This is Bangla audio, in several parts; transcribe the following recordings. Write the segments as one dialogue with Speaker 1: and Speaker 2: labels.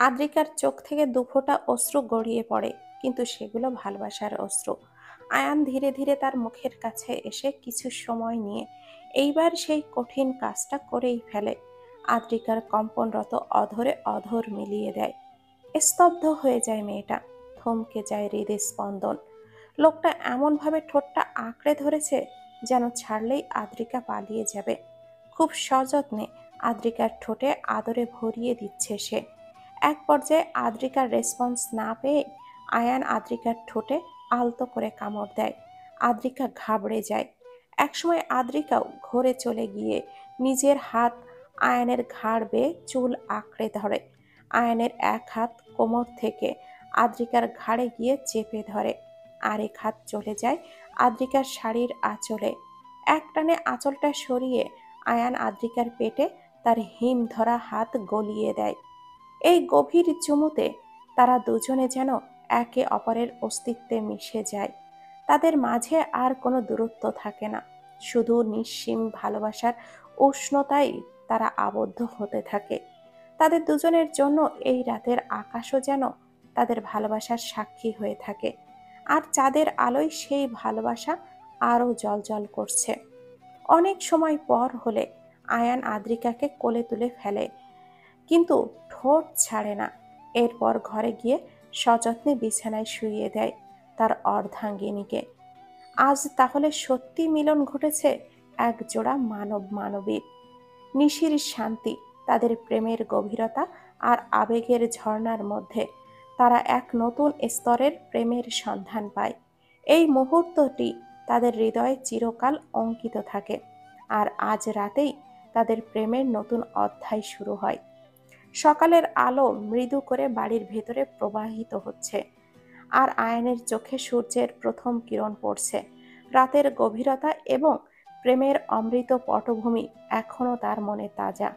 Speaker 1: আদ্রিকার চোখ থেকে দুফোঁটা অশ্রু গড়িয়ে পড়ে, কিন্তু সেগুলো ভালোবাসার অশ্রু। আয়ান ধীরে ধীরে তার মুখের কাছে এসে কিছু সময় নিয়ে এইবার সেই কঠিন কাজটা করেই ফেলে। আদ্রিকার কম্পনরত অধরে অধর মিলিয়ে দেয়। স্তব্ধ হয়ে যায় মেয়েটা, থমকে যায় হৃদস্পন্দন। লোকটা এমনভাবে ঠোঁটটা আঁকড়ে ধরেছে যেন ছাড়লেই আদ্রিকা পালিয়ে যাবে। খুব সযত্নে আদ্রিকার ঠোঁটে আদরে ভরিয়ে দিচ্ছে সে। এক পর্যায়ে আদ্রিকার রেসপন্স না পেয়ে আয়ান আদ্রিকার ঠোঁটে আলতো করে কামড় দেয়। আদ্রিকা ঘাবড়ে যায়। একসময় আদ্রিকাও ঘরে চলে গিয়ে নিজের হাত আয়ানের ঘাড় বেয়ে চুল আঁকড়ে ধরে। আয়ানের এক হাত কোমর থেকে আদ্রিকার ঘাড়ে গিয়ে চেপে ধরে, আরেক হাত চলে যায় আদ্রিকার শাড়ির আঁচলে। একটানে আঁচলটা সরিয়ে আয়ান আদ্রিকার পেটে তার হিম ধরা হাত গলিয়ে দেয়। এই গভীর চুমুতে তারা দুজনে যেন একে অপরের অস্তিত্বে মিশে যায়। তাদের মাঝে আর কোনো দূরত্ব থাকে না, শুধু নিঃসীম ভালোবাসার উষ্ণতায় তারা আবদ্ধ হতে থাকে। তাদের দুজনের জন্য এই রাতের আকাশও যেন তাদের ভালোবাসার সাক্ষী হয়ে থাকে, আর চাঁদের আলোয় সেই ভালোবাসা আরও জ্বলজ্বল করছে। অনেক সময় পর হলে আয়ান আদ্রিকাকে কোলে তুলে ফেলে, কিন্তু ঠোঁট ছাড়ে না। এরপর ঘরে গিয়ে সযত্নে বিছানায় শুইয়ে দেয় তার অর্ধাঙ্গিনীকে। আজ তাহলে সত্যি মিলন ঘটেছে এক জোড়া মানব মানবীর। নিশির শান্তি, তাদের প্রেমের গভীরতা আর আবেগের ঝর্ণার মধ্যে তারা এক নতুন স্তরের প্রেমের সন্ধান পায়। এই মুহূর্তটি তাদের হৃদয়ে চিরকাল অঙ্কিত থাকে। আর আজ রাতেই তাদের প্রেমের নতুন অধ্যায় শুরু হয়। সকালের আলো মৃদু করে বাড়ির ভেতরে প্রবাহিত হচ্ছে, আর আয়নের চোখে সূর্যের প্রথম কিরণ পড়ছে। রাতের গভীরতা এবং প্রেমের অমৃত পটভূমি এখনো তার মনে তাজা।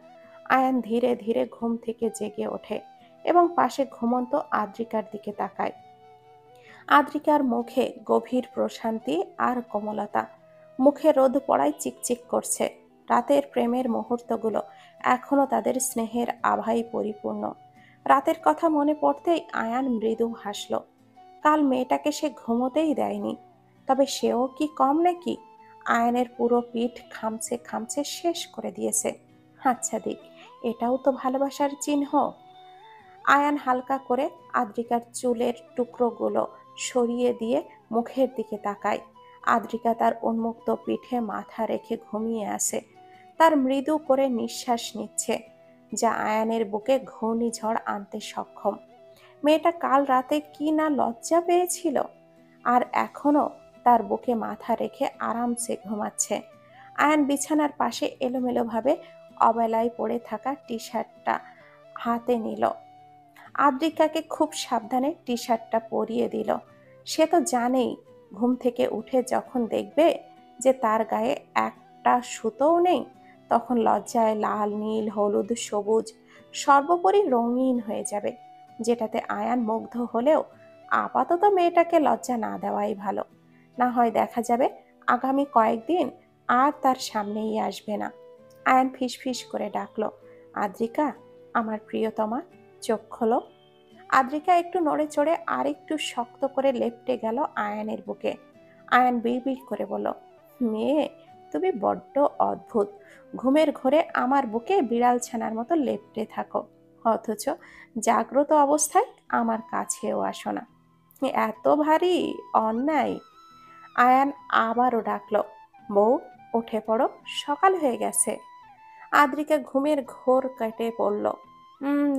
Speaker 1: আয়ান ধীরে ধীরে ঘুম থেকে জেগে ওঠে এবং পাশে ঘুমন্ত আদ্রিকার দিকে তাকায়। আদ্রিকার মুখে গভীর প্রশান্তি আর কোমলতা, মুখে রোদ পড়ায় চিকচিক করছে। রাতের প্রেমের মুহূর্তগুলো এখনো তাদের স্নেহের আভায় পরিপূর্ণ। রাতের কথা মনে পড়তেই আয়ান মৃদু হাসল। কাল মেয়েটাকে সে ঘুমোতেই দেয়নি, তবে সেও কি কম নাকি? আয়ানের পুরো পিঠ খামচে খামচে শেষ করে দিয়েছে। আচ্ছা দিক, এটাও তো ভালোবাসার চিহ্ন। আয়ান হালকা করে আদ্রিকার চুলের টুকরোগুলো সরিয়ে দিয়ে মুখের দিকে তাকায়। আদ্রিকা তার উন্মুক্ত পিঠে মাথা রেখে ঘুমিয়ে আছে, তার মৃদু করে নিঃশ্বাস নিচ্ছে, যা আয়ানের বুকে ঘূর্ণিঝড় আনতে সক্ষম। মেয়েটা কাল রাতে কি না লজ্জা পেয়েছিল, আর এখনো তার বুকে মাথা রেখে আরামসে ঘুমাচ্ছে। আয়ান বিছানার পাশে এলোমেলোভাবে অবেলায় পড়ে থাকা টি শার্টটা হাতে নিল। আদ্রিকাকে খুব সাবধানে টি শার্টটা পরিয়ে দিল। সে তো জানেই, ঘুম থেকে উঠে যখন দেখবে যে তার গায়ে একটা সুতোও নেই, তখন লজ্জায় লাল, নীল, হলুদ, সবুজ, সর্বোপরি রঙিন হয়ে যাবে, যেটাতে আয়ান মুগ্ধ হলেও আপাতত মেয়েটাকে লজ্জা না দেওয়াই ভালো। না হয় দেখা যাবে আগামী কয়েকদিন আর তার সামনেই আসবে না। আয়ান ফিসফিস করে ডাকলো, আদ্রিকা, আমার প্রিয়তমা, চোখ খোলো। আদ্রিকা একটু নড়ে চড়ে আর একটু শক্ত করে লেপ্টে গেল আয়ানের বুকে। আয়ান বিড়বিড় করে বলল, মেয়ে, তুমি বড্ড অদ্ভুত। ঘুমের ঘোরে আমার বুকে বিড়াল ছানার মতো লেপ্টে থাকো, অথচ জাগ্রত অবস্থায় আমার কাছেও আসো না। এত ভারী অন্যায়। আয়ান আবারও ডাকলো, বউ, উঠে পড়ো, সকাল হয়ে গেছে। আদ্রিকা ঘুমের ঘোর কেটে পড়ল।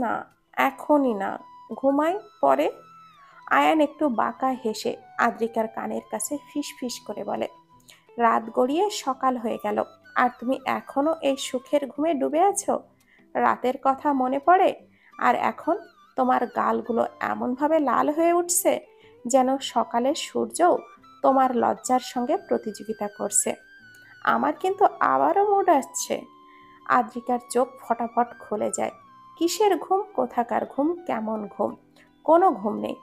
Speaker 1: না, এখনই না, ঘুমাই পরে। আয়ান একটু বাঁকা হেসে আদ্রিকার কানের কাছে ফিস ফিস করে বলে, রাত গড়িয়ে সকাল হয়ে গেল, আর তুমি এখনো এই সুখের ঘুমে ডুবে আছো? রাতের কথা মনে পড়ে, আর এখন তোমার গালগুলো এমনভাবে লাল হয়ে উঠছে যেন সকালের সূর্যও তোমার লজ্জার সঙ্গে প্রতিযোগিতা করছে। আমার কিন্তু আবারও মুড আসছে। আদ্রিকার চোখ ফটাফট খুলে যায়। কিসের ঘুম, কোথাকার ঘুম, কেমন ঘুম? কোনো ঘুম নেই।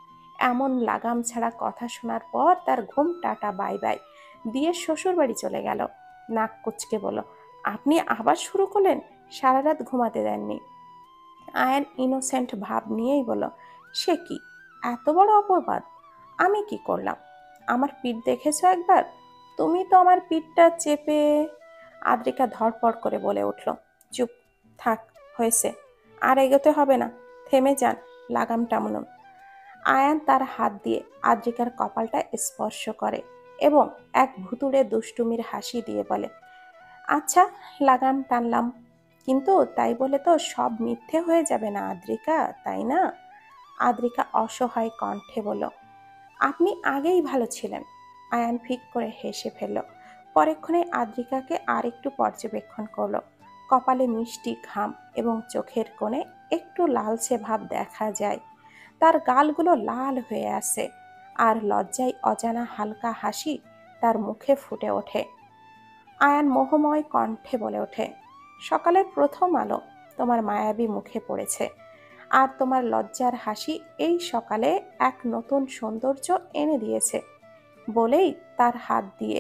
Speaker 1: এমন লাগাম ছাড়া কথা শোনার পর তার ঘুম টাটা বাই বাই দিয়ে শ্বশুর বাড়ি চলে গেল। নাক কুচকে বলল, আপনি আবার শুরু করলেন? সারা রাত ঘুমাতে দেননি। আয়ান ইনোসেন্ট ভাব নিয়েই বলল, সে কি, এত বড় অপবাদ? আমি কি করলাম? আমার পিঠ দেখেছো একবার? তুমি তো আমার পিঠটা চেপে। আদ্রিকা ধড়পড় করে বলে উঠল, চুপ থাক, হয়েছে, আর এগোতে হবে না, থেমে যান, লাগাম টানুন। আয়ান তার হাত দিয়ে আদ্রিকার কপালটা স্পর্শ করে এবং এক ভুতুড়ে দুষ্টুমির হাসি দিয়ে বলে, আচ্ছা, লাগাম টানলাম, কিন্তু তাই বলে তো সব মিথ্যে হয়ে যাবে না আদ্রিকা, তাই না? আদ্রিকা অসহায় কণ্ঠে বলল, আপনি আগেই ভালো ছিলেন। আয়ান ফিক করে হেসে ফেলল। পরেক্ষণে আদ্রিকাকে আরেকটু পর্যবেক্ষণ করল। কপালে মিষ্টি ঘাম এবং চোখের কোণে একটু লালচে ভাব দেখা যায়। তার গালগুলো লাল হয়ে আছে, আর লজ্জায় অজানা হালকা হাসি তার মুখে ফুটে ওঠে। আয়ান মোহময় কণ্ঠে বলে ওঠে, সকালের প্রথম আলো তোমার মায়াবী মুখে পড়েছে, আর তোমার লজ্জার হাসি এই সকালে এক নতুন সৌন্দর্য এনে দিয়েছে। বলেই তার হাত দিয়ে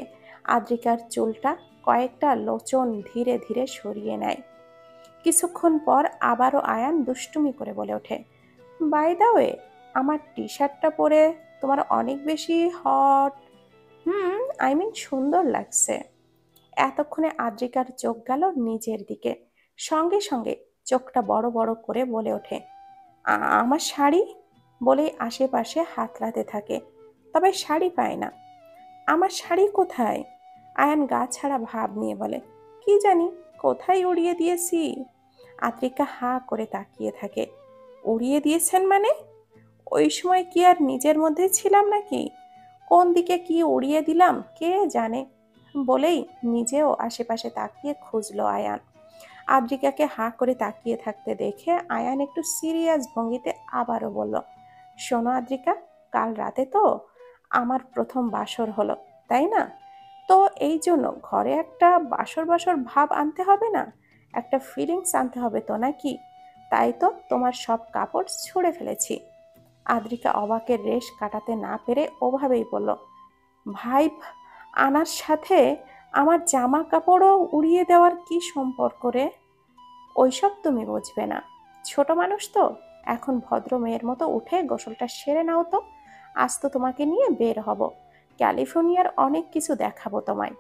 Speaker 1: আদ্রিকার চুলটা কয়েকটা লোচন ধীরে ধীরে সরিয়ে নেয়। কিছুক্ষণ পর আবারও আয়ান দুষ্টুমি করে বলে ওঠে, বাই দা ওয়ে, আমার টি শার্টটা পরে তোমার অনেক বেশি হট, আই মিন সুন্দর লাগছে। এতক্ষণে আদ্রিকার চোখ গেল নিজের দিকে। সঙ্গে সঙ্গে চোখটা বড় বড় করে বলে ওঠে, আমার শাড়ি? বলেই আশেপাশে হাতড়াতে থাকে, তবে শাড়ি পায় না। আমার শাড়ি কোথায়? আয়ান গা ছাড়া ভাব নিয়ে বলে, কি জানি কোথায় উড়িয়ে দিয়েছি। আদ্রিকা হাঁ করে তাকিয়ে থাকে। উড়িয়ে দিয়েছেন মানে? ওই সময় কি আর নিজের মধ্যে ছিলাম নাকি? কোন দিকে কি উড়িয়ে দিলাম কে জানে। বলেই নিজেও আশেপাশে তাকিয়ে খুঁজলো আয়ান। আদ্রিকাকে হাঁ করে তাকিয়ে থাকতে দেখে আয়ান একটু সিরিয়াস ভঙ্গিতে আবারও বলল, শোনো আদ্রিকা, কাল রাতে তো আমার প্রথম বাসর হলো, তাই না? তো এই জন্য ঘরে একটা বাসর বাসর ভাব আনতে হবে না? একটা ফিলিংস আনতে হবে তো, নাকি? তাই তো তোমার সব কাপড় ছুঁড়ে ফেলেছি। আদ্রিকা অবাকের রেশ কাটাতে না পেরে ওভাবেই বলল, ভাইব আনার সাথে আমার জামা কাপড়ও উড়িয়ে দেওয়ার কি সম্পর্ক রে? ওইসব তুমি বুঝবে না, ছোট মানুষ তো। এখন ভদ্র মেয়ের মতো উঠে গোসলটা সেরে নাও তো। আজ তো তোমাকে নিয়ে বের হব, ক্যালিফোর্নিয়ার অনেক কিছু দেখাবো তোমায়।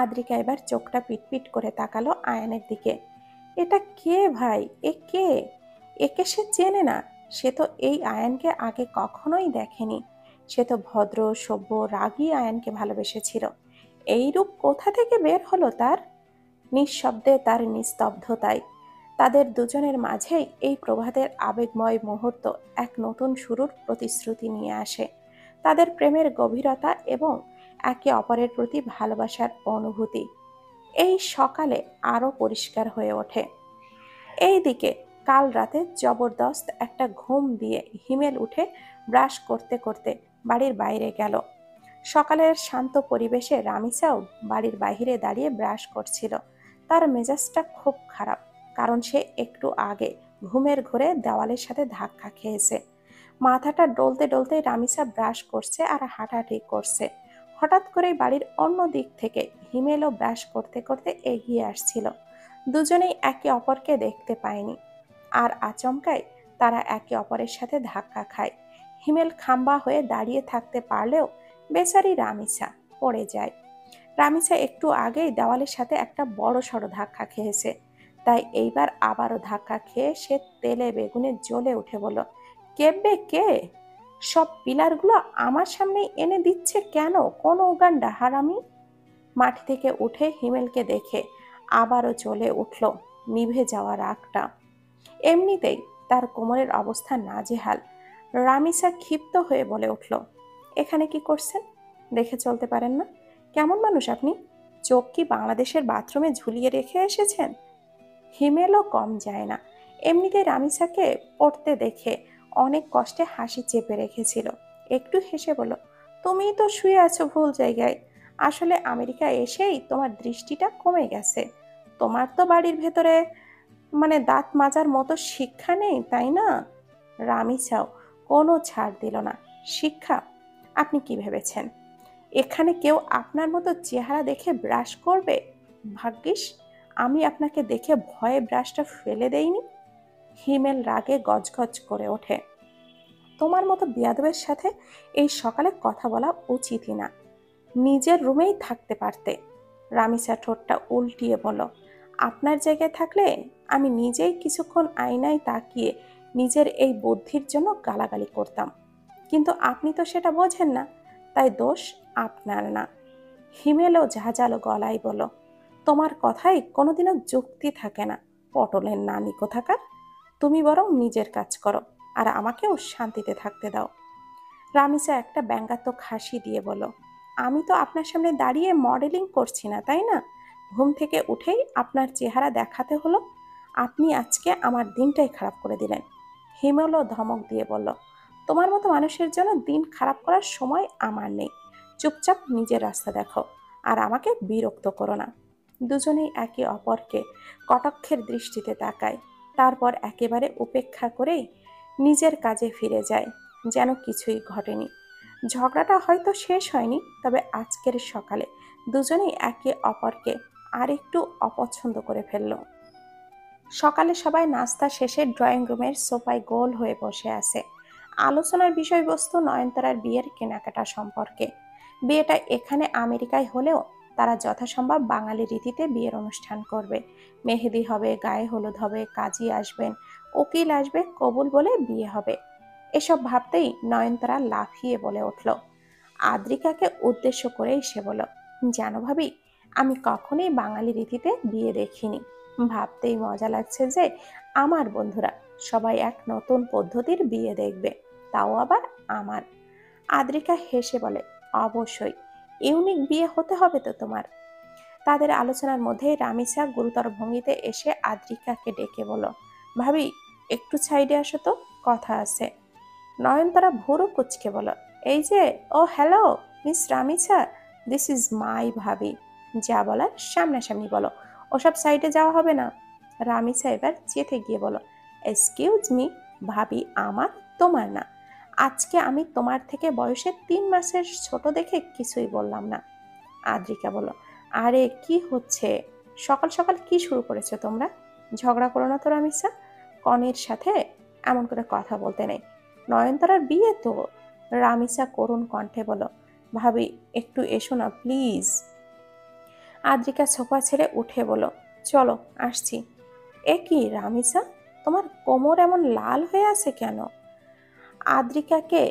Speaker 1: আদ্রিকা এবার চোখটা পিটপিট করে তাকালো আয়ানের দিকে। এটা কে ভাই? এ কে? একে সে চেনে না। সে তো এই আয়ানকে আগে কখনোই দেখেনি। সে তো ভদ্র সভ্য রাগী আয়ানকে ভালোবেসেছিল। এই রূপ কোথা থেকে বের হলো তার? নিঃশব্দে তার নিস্তব্ধতায় তাদের দুজনের মাঝেই এই প্রভাতের আবেগময় মুহূর্ত এক নতুন শুরুর প্রতিশ্রুতি নিয়ে আসে। তাদের প্রেমের গভীরতা এবং একে অপরের প্রতি ভালোবাসার অনুভূতি এই সকালে আরো পরিষ্কার হয়ে ওঠে। এইদিকে কাল রাতে জবরদস্ত একটা ঘুম দিয়ে হিমেল উঠে ব্রাশ করতে করতে বাড়ির বাইরে গেল। সকালের শান্ত পরিবেশে রামিসাও বাড়ির বাইরে দাঁড়িয়ে ব্রাশ করছিল। তার মেজাজটা খুব খারাপ, কারণ সে একটু আগে ঘুমের ঘোরে দেওয়ালের সাথে ধাক্কা খেয়েছে। মাথাটা ডলতে ডলতে রামিসা ব্রাশ করছে আর হাঁটাহাঁটি করছে। হঠাৎ করেই বাড়ির অন্য দিক থেকে হিমেলও ব্রাশ করতে করতে এগিয়ে আসছিল। দুজনেই একে অপরকে দেখতে পায়নি, আর আচমকায় তারা একে অপরের সাথে ধাক্কা খায়। হিমেল খাম্বা হয়ে দাঁড়িয়ে থাকতে পারলেও বেচারি রামিসা পড়ে যায়। রামিসা একটু আগেই দেওয়ালের সাথে একটা বড় সড়ো ধাক্কা খেয়েছে, তাই এইবার আবারও ধাক্কা খেয়ে সে তেলে বেগুনে জ্বলে উঠে বলল, কেব্বে কে? সব পিলারগুলো আমার সামনে এনে দিচ্ছে কেন কোন উগান্ডা হারামি? মাটি থেকে উঠে হিমেলকে দেখে আবারও জ্বলে উঠল নিভে যাওয়া রাগটা। এমনিতেই তার কোমরের অবস্থা নাজেহাল। রামিসা ক্ষিপ্ত হয়ে বলে উঠল, এখানে কি করছেন? দেখে চলতে পারেন না? কেমন মানুষ আপনি? চোখ কি বাংলাদেশের বাথরুমে ঝুলিয়ে রেখে এসেছেন? হিমেলও কম যায় না। এমনিতে রামিসাকে পড়তে দেখে অনেক কষ্টে হাসি চেপে রেখেছিল। একটু হেসে বলল, তুমিই তো শুয়ে আছো ভুল জায়গায়। আসলে আমেরিকা এসেই তোমার দৃষ্টিটা কমে গেছে। তোমার তো বাড়ির ভেতরে দাঁত মাজার মতো শিক্ষা নেই, তাই না? রামিসাও কোনো ছাড় দিল না। শিক্ষা? আপনি কি ভেবেছেন এখানে কেউ আপনার মতো চেহারা দেখে ব্রাশ করবে? ভাগ্যিস আমি আপনাকে দেখে ভয়ে ব্রাশটা ফেলে দেইনি। হিমেল রাগে গজগজ করে ওঠে। তোমার মতো বিয়াদবের সাথে এই সকালে কথা বলা উচিতই না। নিজের রুমেই থাকতে পারতে। রামিসা ঠোঁটটা উল্টিয়ে বলল, আপনার জায়গায় থাকলে আমি নিজেই কিছুক্ষণ আয়নায় তাকিয়ে নিজের এই বুদ্ধির জন্য গালাগালি করতাম, কিন্তু আপনি তো সেটা বোঝেন না, তাই দোষ আপনার না। হিমেলও ঝাঁঝালো গলায় বলল, তোমার কথায় কোনোদিনও যুক্তি থাকে না, পটলের নানি কোথাকার। তুমি বরং নিজের কাজ করো, আর আমাকেও শান্তিতে থাকতে দাও। রামিসা একটা ব্যঙ্গাত্মক হাসি দিয়ে বলল, আমি তো আপনার সামনে দাঁড়িয়ে মডেলিং করছি না, তাই না? ঘুম থেকে উঠেই আপনার চেহারা দেখাতে হলো। আপনি আজকে আমার দিনটাই খারাপ করে দিলেন। হিমেলও ধমক দিয়ে বলল, তোমার মতো মানুষের জন্য দিন খারাপ করার সময় আমার নেই। চুপচাপ নিজের রাস্তা দেখো, আর আমাকে বিরক্ত করো না। দুজনেই একে অপরকে কটাক্ষের দৃষ্টিতে তাকায়, তারপর একেবারে উপেক্ষা করেই নিজের কাজে ফিরে যায়, যেন কিছুই ঘটেনি। ঝগড়াটা হয়তো শেষ হয়নি, তবে আজকের সকালে দুজনেই একে অপরকে আর একটু অপছন্দ করে ফেলল। সকালে সবাই নাস্তা শেষে ড্রয়িং রুমের সোফায় গোল হয়ে বসে আছে। আলোচনার বিষয়বস্তু নয়নতারার বিয়ের কেনাকাটা সম্পর্কে। বিয়েটা এখানে আমেরিকায় হলেও তারা যথাসম্ভব বাঙালি রীতিতে বিয়ের অনুষ্ঠান করবে। মেহেদি হবে, গায়ে হলুদ হবে, কাজী আসবেন, উকিল আসবে, কবুল বলে বিয়ে হবে। এসব ভাবতেই নয়নতারা লাফিয়ে বলে উঠল। আদ্রিকাকে উদ্দেশ্য করেই সে বলল, জানো ভাবি, আমি কখনোই বাঙালি রীতিতে বিয়ে দেখিনি। ভাবতেই মজা লাগছে যে আমার বন্ধুরা সবাই এক নতুন পদ্ধতির বিয়ে দেখবে, তাও আবার আমার। আদ্রিকা হেসে বলে, অবশ্যই, ইউনিক বিয়ে হতে হবে তো তোমার। তাদের আলোচনার মধ্যে রামিসা গুরুতর ভঙ্গিতে এসে আদ্রিকাকে ডেকে বলল, ভাবি, একটু সাইডে আসো তো, কথা আছে। নয়নতারা ভুরু কুচকে বলল, এই যে, oh hello miss Ramisa, this is my bhabhi. যা বলার সামনাসামনি বলো, ওসব সাইডে যাওয়া হবে না। রামিসা এবার চেতে গিয়ে বলো, এক্সকিউজ মি, ভাবি আমার, তোমার না। আজকে আমি তোমার থেকে বয়সে 3 মাসের ছোট দেখে কিছুই বললাম না। আদ্রিকা বলল, আরে কি হচ্ছে, সকাল সকাল কি শুরু করেছো তোমরা? ঝগড়া করো না তো রামিসা, কনের সাথে এমন করে কথা বলতে নেই। নয়নতারার বিয়ে তো। রামিসা করুণ কণ্ঠে বলল, ভাবি একটু এসো না প্লিজ। আদ্রিকা সোফা ছেড়ে উঠে বলল, চলো আসছি। এ কি রামিসা, তোমার কোমর এমন লাল হয়ে আছে কেন? আদ্রিকাকে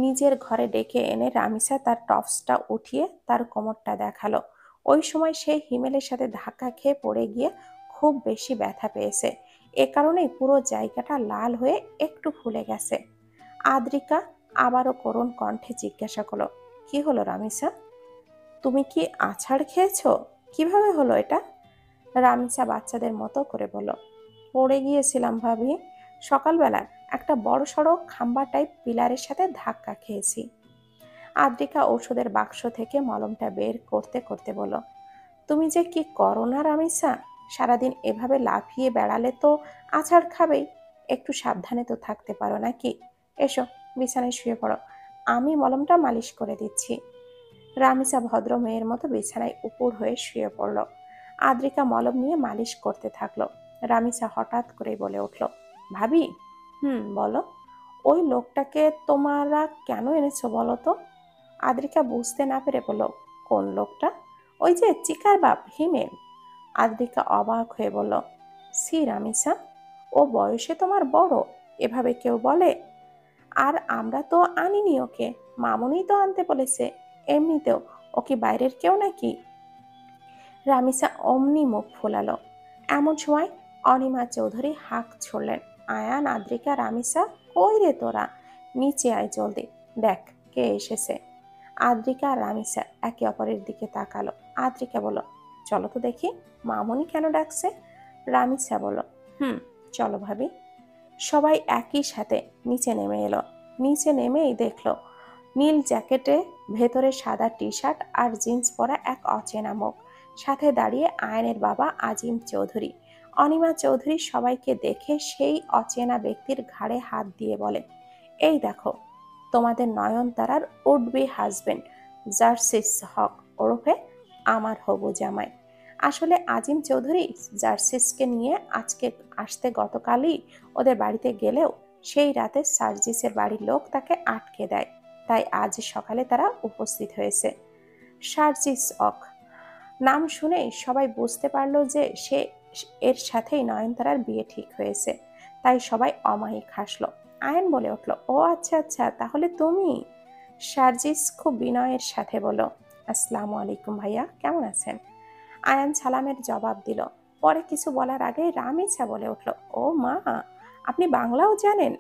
Speaker 1: নিজের ঘরে ডেকে এনে রামিসা তার টপসটা উঠিয়ে তার কোমরটা দেখালো। ওই সময় সে হিমেলের সাথে ধাক্কা খেয়ে পড়ে গিয়ে খুব বেশি ব্যথা পেয়েছে, এ কারণেই পুরো জায়গাটা লাল হয়ে একটু ফুলে গেছে। আদ্রিকা আবারও করুণ কণ্ঠে জিজ্ঞাসা করলো, কি হলো রামিসা, তুমি কি আছাড় খেয়েছো? কিভাবে হলো এটা? রামিসা বাচ্চাদের মতো করে বলল, পড়ে গিয়েছিলাম ভাবি, সকালবেলা একটা বড় সড়ো খাম্বা টাইপ পিলারের সাথে ধাক্কা খেয়েছি। আদ্রিকা ঔষধের বাক্স থেকে মলমটা বের করতে করতে বলল, তুমি যে কি করো না রামিসা, সারাদিন এভাবে লাফিয়ে বেড়ালে তো আছাড় খাবেই। একটু সাবধানে তো থাকতে পারো নাকি? এসো, বিছানায় শুয়ে পড়ো, আমি মলমটা মালিশ করে দিচ্ছি। রামিসা ভদ্র মেয়ের মতো বিছানায় উপুড় হয়ে শুয়ে পড়ল। আদ্রিকা মলম নিয়ে মালিশ করতে থাকলো। রামিসা হঠাৎ করে বলে উঠল, ভাবি। বলো। ওই লোকটাকে তোমরা কেন এনেছো বলো তো? আদ্রিকা বুঝতে না পেরে বলল, কোন লোকটা? ওই যে চিকার বাপ হিমেল। আদ্রিকা অবাক হয়ে বলল, সি রামিসা, ও বয়সে তোমার বড়, এভাবে কেউ বলে? আর আমরা তো আনিনি ওকে, মামুনি তো আনতে বলেছে। এমনিতেও ও কি বাইরের কেউ নাকি? রামিসা অমনি মুখ ফোলালো। এমন সময় অনিমা চৌধুরী হাঁক ছড়লেন, আয়ান, আদ্রিকা, রামিসা, কই রে তোরা, নিচে আয় জলদি, দেখ কে এসেছে। আদ্রিকা আর রামিসা একে অপরের দিকে তাকালো। আদ্রিকা বলল, চলো তো দেখি, মামুনি কেন ডাকছে? রামিসা বলল, চলো ভাবি। সবাই একই সাথে নিচে নেমে এলো। নিচে নেমেই দেখলো নীল জ্যাকেটে ভেতরে সাদা টি শার্ট আর জিন্স পরা এক অচেনা মুখ, সাথে দাঁড়িয়ে আয়নের বাবা আজিম চৌধুরী। অনিমা চৌধুরী সবাইকে দেখে সেই অচেনা ব্যক্তির ঘাড়ে হাত দিয়ে বলে, এই দেখো, তোমাদের নয়নতারার উড বি হাজবেন্ড জার্সিস হক ওরফে আমার হবু জামাই। আসলে আজিম চৌধুরী জার্সিসকে নিয়ে আজকে আসতে গতকালই ওদের বাড়িতে গেলেও সেই রাতে সার্জিসের বাড়ির লোক তাকে আটকে দেয়, তাই আজ সকালে তারা উপস্থিত হয়েছে। সার্জিস অক নাম শুনেই সবাই বুঝতে পারলো যে সে এর সাথেই নয়নতারার বিয়ে ঠিক হয়েছে, তাই সবাই অমায়িক হাসলো। আয়ন বলে উঠল, ও আচ্ছা আচ্ছা, তাহলে তুমি। সার্জিস খুব বিনয়ের সাথে বলল, আসসালামু আলাইকুম ভাইয়া, কেমন আছেন? আয়ান সালামের জবাব দিল। পরে কিছু বলার আগে রামিসা বলে উঠল, ও মা, আপনি বাংলাও জানেন,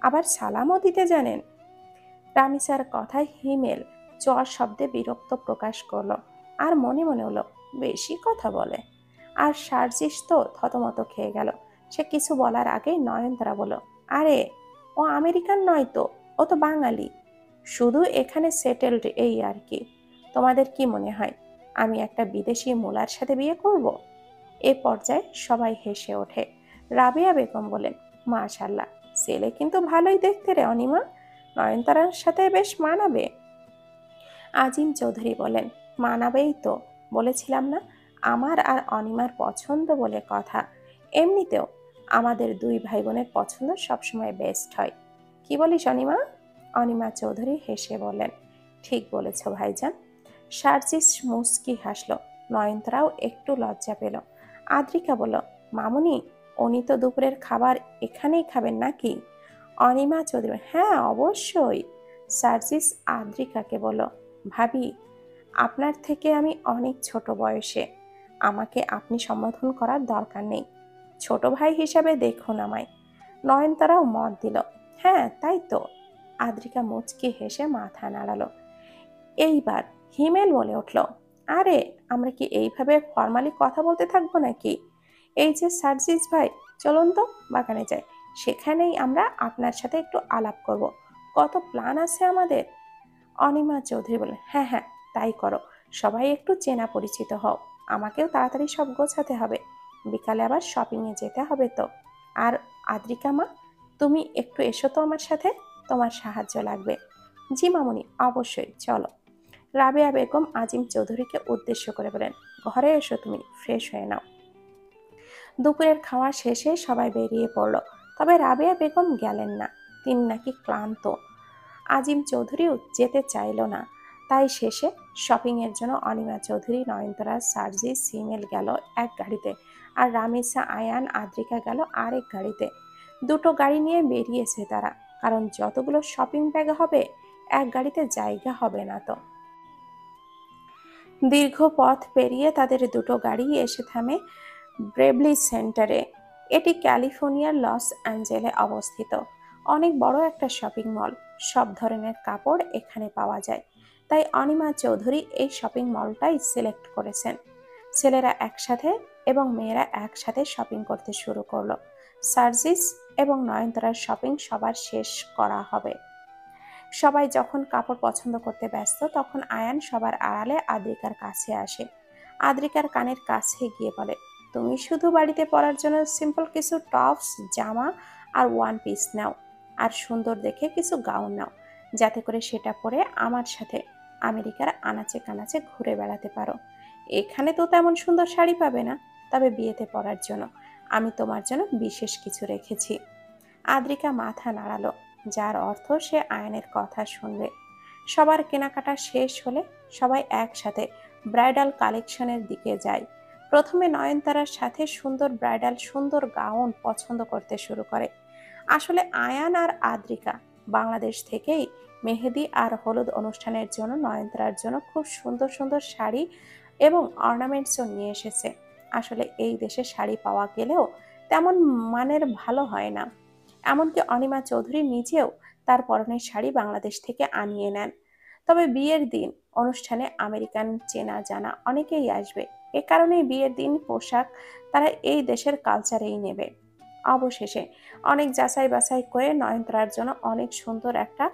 Speaker 1: আবার সালামও দিতে জানেন। রামিসার কথায় হিমেল জ্বর শব্দে বিরক্ত প্রকাশ করলো আর মনে মনে হলো বেশি কথা বলে। আর সার্জিস তো থতমত খেয়ে গেল। সে কিছু বলার আগেই নয়নতারা বলল, আরে ও আমেরিকান নয় তো, ও তো বাঙালি, শুধু এখানে সেটেলড এই আর কি। তোমাদের কি মনে হয় আমি একটা বিদেশি মূলার সাথে বিয়ে করব? এ পর্যায়ে সবাই হেসে ওঠে। রাবেয়া বেগম বলেন, মাশাল্লাহ, ছেলে কিন্তু ভালোই দেখতে রে অনিমা, নয়নতারার সাথে বেশ মানাবে। আজিম চৌধুরী বলেন, মানাবেই তো, বলেছিলাম না আমার আর অনিমার পছন্দ বলে কথা। এমনিতেও আমাদের দুই ভাই বোনের পছন্দ সবসময় বেস্ট হয়। কি বলিস অনিমা? অনিমা চৌধুরী হেসে বলেন, ঠিক বলেছ ভাইজান। সার্জিস মুস্কি হাসল, নয়নতারাও একটু লজ্জা পেল। আদ্রিকা বলল, মামুনি, উনি তো দুপুরের খাবার এখানেই খাবেন নাকি? অনিমা চৌধুরী, হ্যাঁ অবশ্যই। সার্জিস আদ্রিকাকে বলল, ভাবি, আপনার থেকে আমি অনেক ছোট বয়সে, আমাকে আপনি সম্বোধন করার দরকার নেই, ছোট ভাই হিসাবে দেখুন আমায়। নয়নতারাও মত দিল, হ্যাঁ তাই তো। আদ্রিকা মুচকি হেসে মাথা নাড়ালো। এইবার হিমেল বলে উঠল, আরে আমরা কি এইভাবে ফর্মালি কথা বলতে থাকবো নাকি? এই যে সার্জিস ভাই, চলুন তো বাগানে যাই, সেখানেই আমরা আপনার সাথে একটু আলাপ করব, কত প্ল্যান আছে আমাদের। অনিমা চৌধুরী বলেন, হ্যাঁ হ্যাঁ, তাই করো, সবাই একটু চেনা পরিচিত হও, আমাকেও তাড়াতাড়ি সব গোছাতে হবে, বিকালে আবার শপিংয়ে যেতে হবে তো। আর আদ্রিকা মা, তুমি একটু এসো তো আমার সাথে, তোমার সাহায্য লাগবে। জি মামুনি, অবশ্যই, চলো। রাবেয়া বেগম আজিম চৌধুরীকে উদ্দেশ্য করে বলেন, ঘরে এসো, তুমি ফ্রেশ হয়ে নাও। দুপুরের খাওয়া শেষে সবাই বেরিয়ে পড়ল, তবে রাবেয়া বেগম গেলেন না, তিনি নাকি ক্লান্ত। আজিম চৌধুরীও যেতে চাইল না, তাই শেষে শপিংয়ের জন্য অনিমা চৌধুরী, নয়নতারা, সার্জিস, সিমেল গেল এক গাড়িতে, আর রামিসা, আয়ান, আদ্রিকা গেল আরেক গাড়িতে। দুটো গাড়ি নিয়ে বেরিয়েছে তারা, কারণ যতগুলো শপিং ব্যাগ হবে এক গাড়িতে জায়গা হবে না তো। দীর্ঘ পথ পেরিয়ে তাদের দুটো গাড়ি এসে থামে ব্রেভলি সেন্টারে। এটি ক্যালিফোর্নিয়ার লস অ্যাঞ্জেলে অবস্থিত। অনেক বড় একটা শপিং মল, সব ধরনের কাপড় এখানে পাওয়া যায়, তাই অনিমা চৌধুরী এই শপিং মলটাই সিলেক্ট করেছেন। ছেলেরা একসাথে এবং মেয়েরা একসাথে শপিং করতে শুরু করলো। সার্জিস এবং নয়নতারার শপিং সবার শেষ করা হবে। সবাই যখন কাপড় পছন্দ করতে ব্যস্ত, তখন আয়ান সবার আড়ালে আদ্রিকার কাছে আসে। আদ্রিকার কানের কাছে গিয়ে বলে, তুমি শুধু বাড়িতে পরার জন্য সিম্পল কিছু টপস, জামা আর ওয়ান পিস নাও, আর সুন্দর দেখে কিছু গাউন নাও, যাতে করে সেটা পরে আমার সাথে আমেরিকার আনাচে কানাচে ঘুরে বেড়াতে পারো। এখানে তো তেমন সুন্দর শাড়ি পাবে না, তবে বিয়েতে পরার জন্য আমি তোমার জন্য বিশেষ কিছু রেখেছি। আদ্রিকা মাথা নাড়ালো, যার অর্থ সে আয়নের কথা শুনবে। সবার কেনাকাটা শেষ হলে সবাই একসাথে ব্রাইডাল কালেকশনের দিকে যায়। প্রথমে নয়নতারার সাথে সুন্দর ব্রাইডাল সুন্দর গাউন পছন্দ করতে শুরু করে। আসলে আয়ান আর আদ্রিকা বাংলাদেশ থেকেই মেহেদি আর হলুদ অনুষ্ঠানের জন্য নয়নতারার জন্য খুব সুন্দর সুন্দর শাড়ি এবং অর্নামেন্টসও নিয়ে এসেছে। আসলে এই দেশে শাড়ি পাওয়া গেলেও তেমন মানের ভালো হয় না, এমনকি অনিমা চৌধুরী নিজেও তার পরনের শাড়ি বাংলাদেশ থেকে আনিয়ে নেন। তবে বিয়ের দিন অনুষ্ঠানে আমেরিকান চেনা জানা অনেকেই আসবে, এ কারণেই বিয়ের দিন পোশাক তারা এই দেশের কালচারেই নেবে। অবশেষে অনেক যাচাই বাছাই করে নয়নতারার জন্য অনেক সুন্দর একটা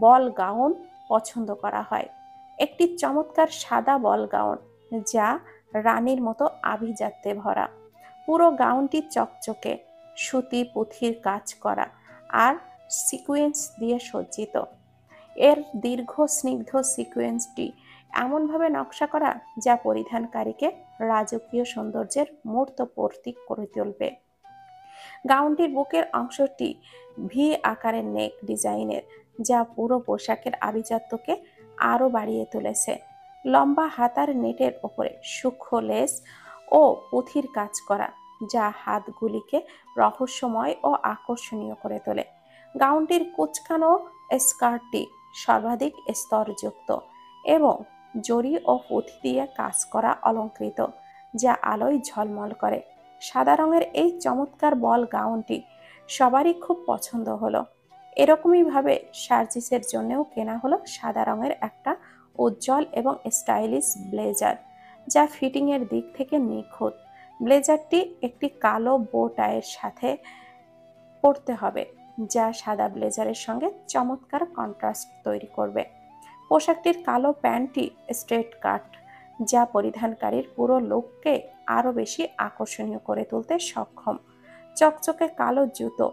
Speaker 1: বল গাউন পছন্দ করা হয়। একটি চমৎকার সাদা বল গাউন, যা রানীর মতো আভিজাত্যে ভরা। পুরো গাউনটি চকচকে, সুতি পুঁথির কাজ করা আর সিকোয়েন্স দিয়ে সজ্জিত। এর দীর্ঘ স্নিগ্ধ সিকোয়েন্সটি এমনভাবে নকশা করা যা পরিধানকারীকে রাজকীয় সৌন্দর্যের মূর্ত প্রতীক করে তুলবে। গাউনটির বুকের অংশটি ভি আকারের নেক ডিজাইনের, যা পুরো পোশাকের আভিজাত্যকে আরও বাড়িয়ে তুলেছে। লম্বা হাতার নেটের ওপরে সূক্ষ্ম লেস ও পুঁথির কাজ করা, যা হাতগুলিকে রহস্যময় ও আকর্ষণীয় করে তোলে। গাউনটির কুঁচকানো স্কার্টটি সর্বাধিক স্তরযুক্ত এবং জরি ও পুঁথি দিয়ে কাজ করা অলঙ্কৃত, যা আলোয় ঝলমল করে। সাদা রঙের এই চমৎকার বল গাউনটি সবারই খুব পছন্দ হলো। এরকমই ভাবে সার্জিসের জন্যও কেনা হলো সাদা রঙের একটা উজ্জ্বল এবং স্টাইলিশ ব্লেজার, যা ফিটিংয়ের দিক থেকে নিখুঁত। ব্লেজারটি একটি কালো বো টাইয়ের সাথে পরতে হবে, যা সাদা ব্লেজারের সঙ্গে চমৎকার কন্ট্রাস্ট তৈরি করবে। পোশাকটির কালো প্যান্টটি স্ট্রেট কাট, যা পরিধানকারীর পুরো লুককে আরও বেশি আকর্ষণীয় করে তুলতে সক্ষম। চকচকে কালো জুতো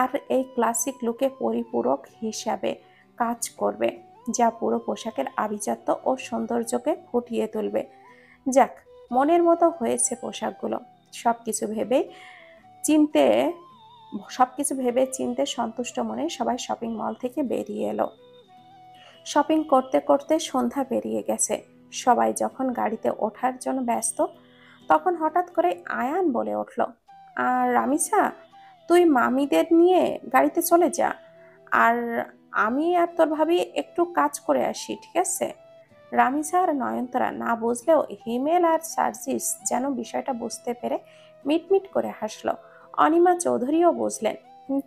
Speaker 1: আর এই ক্লাসিক লুকে পরিপূরক হিসাবে কাজ করবে, যা পুরো পোশাকের আভিজাত্য ও সৌন্দর্যকে ফুটিয়ে তুলবে। যাক, মনের মতো হয়েছে পোশাকগুলো। সবকিছু ভেবে চিনতে সবকিছু ভেবে চিনতে সন্তুষ্ট মনে সবাই শপিং মল থেকে বেরিয়ে এলো। শপিং করতে করতে সন্ধ্যা পেরিয়ে গেছে। সবাই যখন গাড়িতে ওঠার জন্য ব্যস্ত, তখন হঠাৎ করে আয়ান বলে উঠল, আর রামিসা, তুই মামিদের নিয়ে গাড়িতে চলে যা, আর আমি আর তোর ভাবি একটু কাজ করে আসি, ঠিক আছে? রামিসা আর নয়নতারা না বুঝলেও হিমেল আর সার্জিস যেন বিষয়টা বুঝতে পেরে মিটমিট করে হাসলো। অনিমা চৌধুরীও বুঝলেন,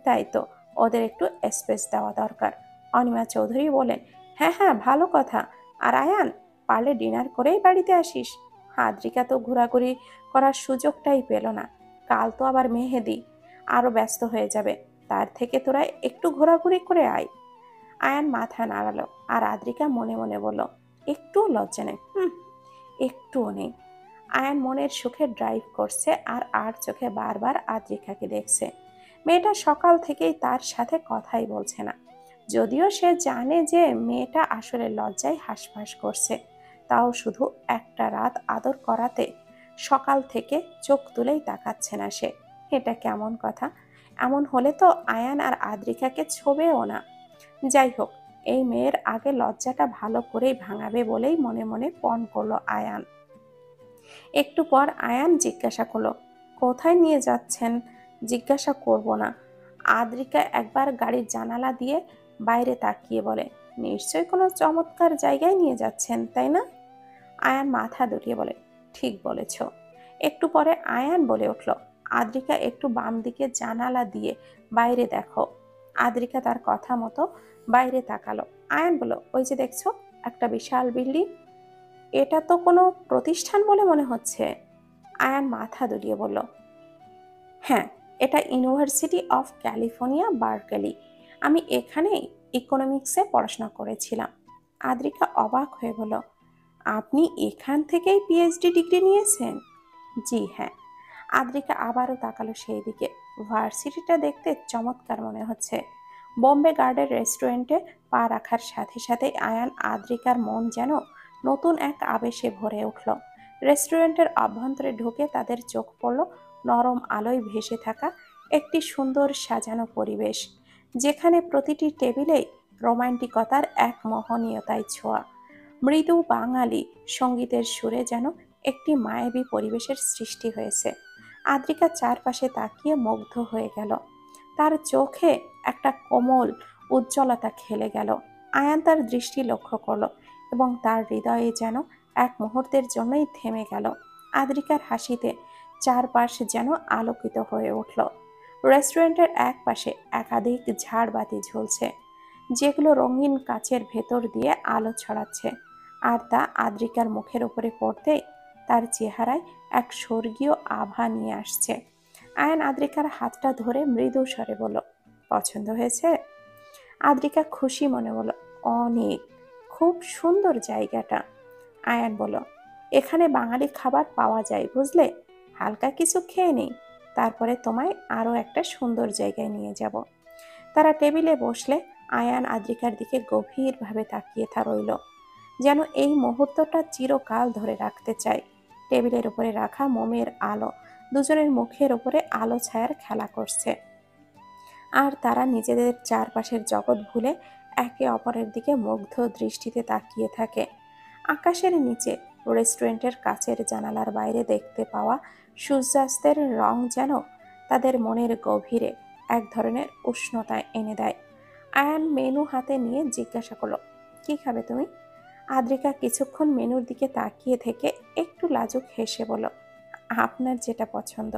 Speaker 1: তাই তো, ওদের একটু স্পেস দেওয়া দরকার। অনিমা চৌধুরী বলেন, হ্যাঁ হ্যাঁ, ভালো কথা। আর আয়ান, পারলে ডিনার করেই বাড়িতে আসিস। আদ্রিকা তো ঘোরাঘুরি করার সুযোগটাই পেল না। কাল তো আবার মেহেদি, আরো ব্যস্ত হয়ে যাবে। তার থেকে তোরা একটু ঘোরাঘুরি করে আয়। আয়ান মাথা নাড়ালো, আর আদ্রিকা মনে মনে বলল, একটুও লজ্জা নেই। একটুও নেই। আয়ান মনের সুখে ড্রাইভ করছে আর আর চোখে বারবার আদ্রিকাকে দেখছে। মেয়েটা সকাল থেকেই তার সাথে কথাই বলছে না। যদিও সে জানে যে মেয়েটা আসলে লজ্জায় হাঁসফাঁস করছে, তাও শুধু একটা রাত আদর করাতে সকাল থেকে চোখ তুলেই তাকাচ্ছে না সে। এটা কেমন কথা? এমন হলে তো আয়ান আর আদ্রিকাকে ছোবেও না। যাই হোক, এই মেয়ের আগে লজ্জাটা ভালো করেই ভাঙাবে বলেই মনে মনে পণ করলো আয়ান। একটু পর আয়ান জিজ্ঞাসা করলো, কোথায় নিয়ে যাচ্ছেন? জিজ্ঞাসা করব না। আদ্রিকা একবার গাড়ির জানালা দিয়ে বাইরে তাকিয়ে বলে, নিশ্চয়ই কোনো চমৎকার জায়গায় নিয়ে যাচ্ছেন, তাই না? আয়ান মাথা দুলিয়ে বলে, ঠিক বলেছ। একটু পরে আয়ান বলে উঠল, আদ্রিকা, একটু বাম দিকে জানালা দিয়ে বাইরে দেখো। আদ্রিকা তার কথা মতো বাইরে তাকালো। আয়ান বলল, ওই যে দেখছো, একটা বিশাল বিল্ডিং। এটা তো কোনো প্রতিষ্ঠান বলে মনে হচ্ছে। আয়ান মাথা দুলিয়ে বলল, হ্যাঁ, এটা ইউনিভার্সিটি অফ ক্যালিফোর্নিয়া, বার্কলি। আমি এখানেই ইকোনমিক্সে পড়াশোনা করেছিলাম। আদ্রিকা অবাক হয়ে বলল, আপনি এখান থেকেই পিএইচডি ডিগ্রি নিয়েছেন? জি হ্যাঁ। আদ্রিকা আবারও তাকালো সেই দিকে। ভার্সিটিটা দেখতে চমৎকার মনে হচ্ছে। বোম্বে গার্ডেন রেস্টুরেন্টে পা রাখার সাথে সাথে আয়ান আদ্রিকার মন যেন নতুন এক আবেশে ভরে উঠল। রেস্টুরেন্টের অভ্যন্তরে ঢুকে তাদের চোখ পড়ল নরম আলোয় ভেসে থাকা একটি সুন্দর সাজানো পরিবেশ, যেখানে প্রতিটি টেবিলেই রোমান্টিকতার এক মোহনীয়তায় ছোঁয়া। মৃদু বাঙালি সঙ্গীতের সুরে যেন একটি মায়াবী পরিবেশের সৃষ্টি হয়েছে। আদ্রিকা চারপাশে তাকিয়ে মুগ্ধ হয়ে গেল। তার চোখে একটা কোমল উজ্জ্বলতা খেলে গেল। আয়ান তার দৃষ্টি লক্ষ্য করল এবং তার হৃদয়ে যেন এক মুহূর্তের জন্যই থেমে গেল। আদ্রিকার হাসিতে চারপাশ যেন আলোকিত হয়ে উঠল। রেস্টুরেন্টের এক পাশে একাধিক ঝাড়বাতি ঝুলছে, যেগুলো রঙিন কাচের ভেতর দিয়ে আলো ছড়াচ্ছে, আর তা আদ্রিকার মুখের উপরে পড়তেই তার চেহারায় এক স্বর্গীয় আভা নিয়ে আসছে। আয়ান আদ্রিকার হাতটা ধরে মৃদু স্বরে বলল, পছন্দ হয়েছে? আদ্রিকা খুশি মনে বলল, অনেক, খুব সুন্দর জায়গাটা। আয়ান বলল, এখানে বাঙালি খাবার পাওয়া যায় বুঝলে, হালকা কিছু খেয়ে নেই, তারপরে তোমায় আরও একটা সুন্দর জায়গায় নিয়ে যাব। তারা টেবিলে বসলে আয়ান আদ্রিকার দিকে গভীরভাবে তাকিয়ে রইল। যেন এই মুহূর্তটা চিরকাল ধরে রাখতে চায়। টেবিলের উপরে রাখা মোমের আলো দুজনের মুখের উপরে আলো ছায়ার খেলা করছে, আর তারা নিজেদের চারপাশের জগৎ ভুলে একে অপরের দিকে মুগ্ধ দৃষ্টিতে তাকিয়ে থাকে। আকাশের নিচে রেস্টুরেন্টের কাচের জানালার বাইরে দেখতে পাওয়া সূর্যাস্তের রং যেন তাদের মনের গভীরে এক ধরনের উষ্ণতা এনে দেয়। আয়ান মেনু হাতে নিয়ে জিজ্ঞাসা করলো, কি খাবে তুমি? আদ্রিকা কিছুক্ষণ মেনুর দিকে তাকিয়ে থেকে একটু লাজুক হেসে বলল, আপনার যেটা পছন্দ।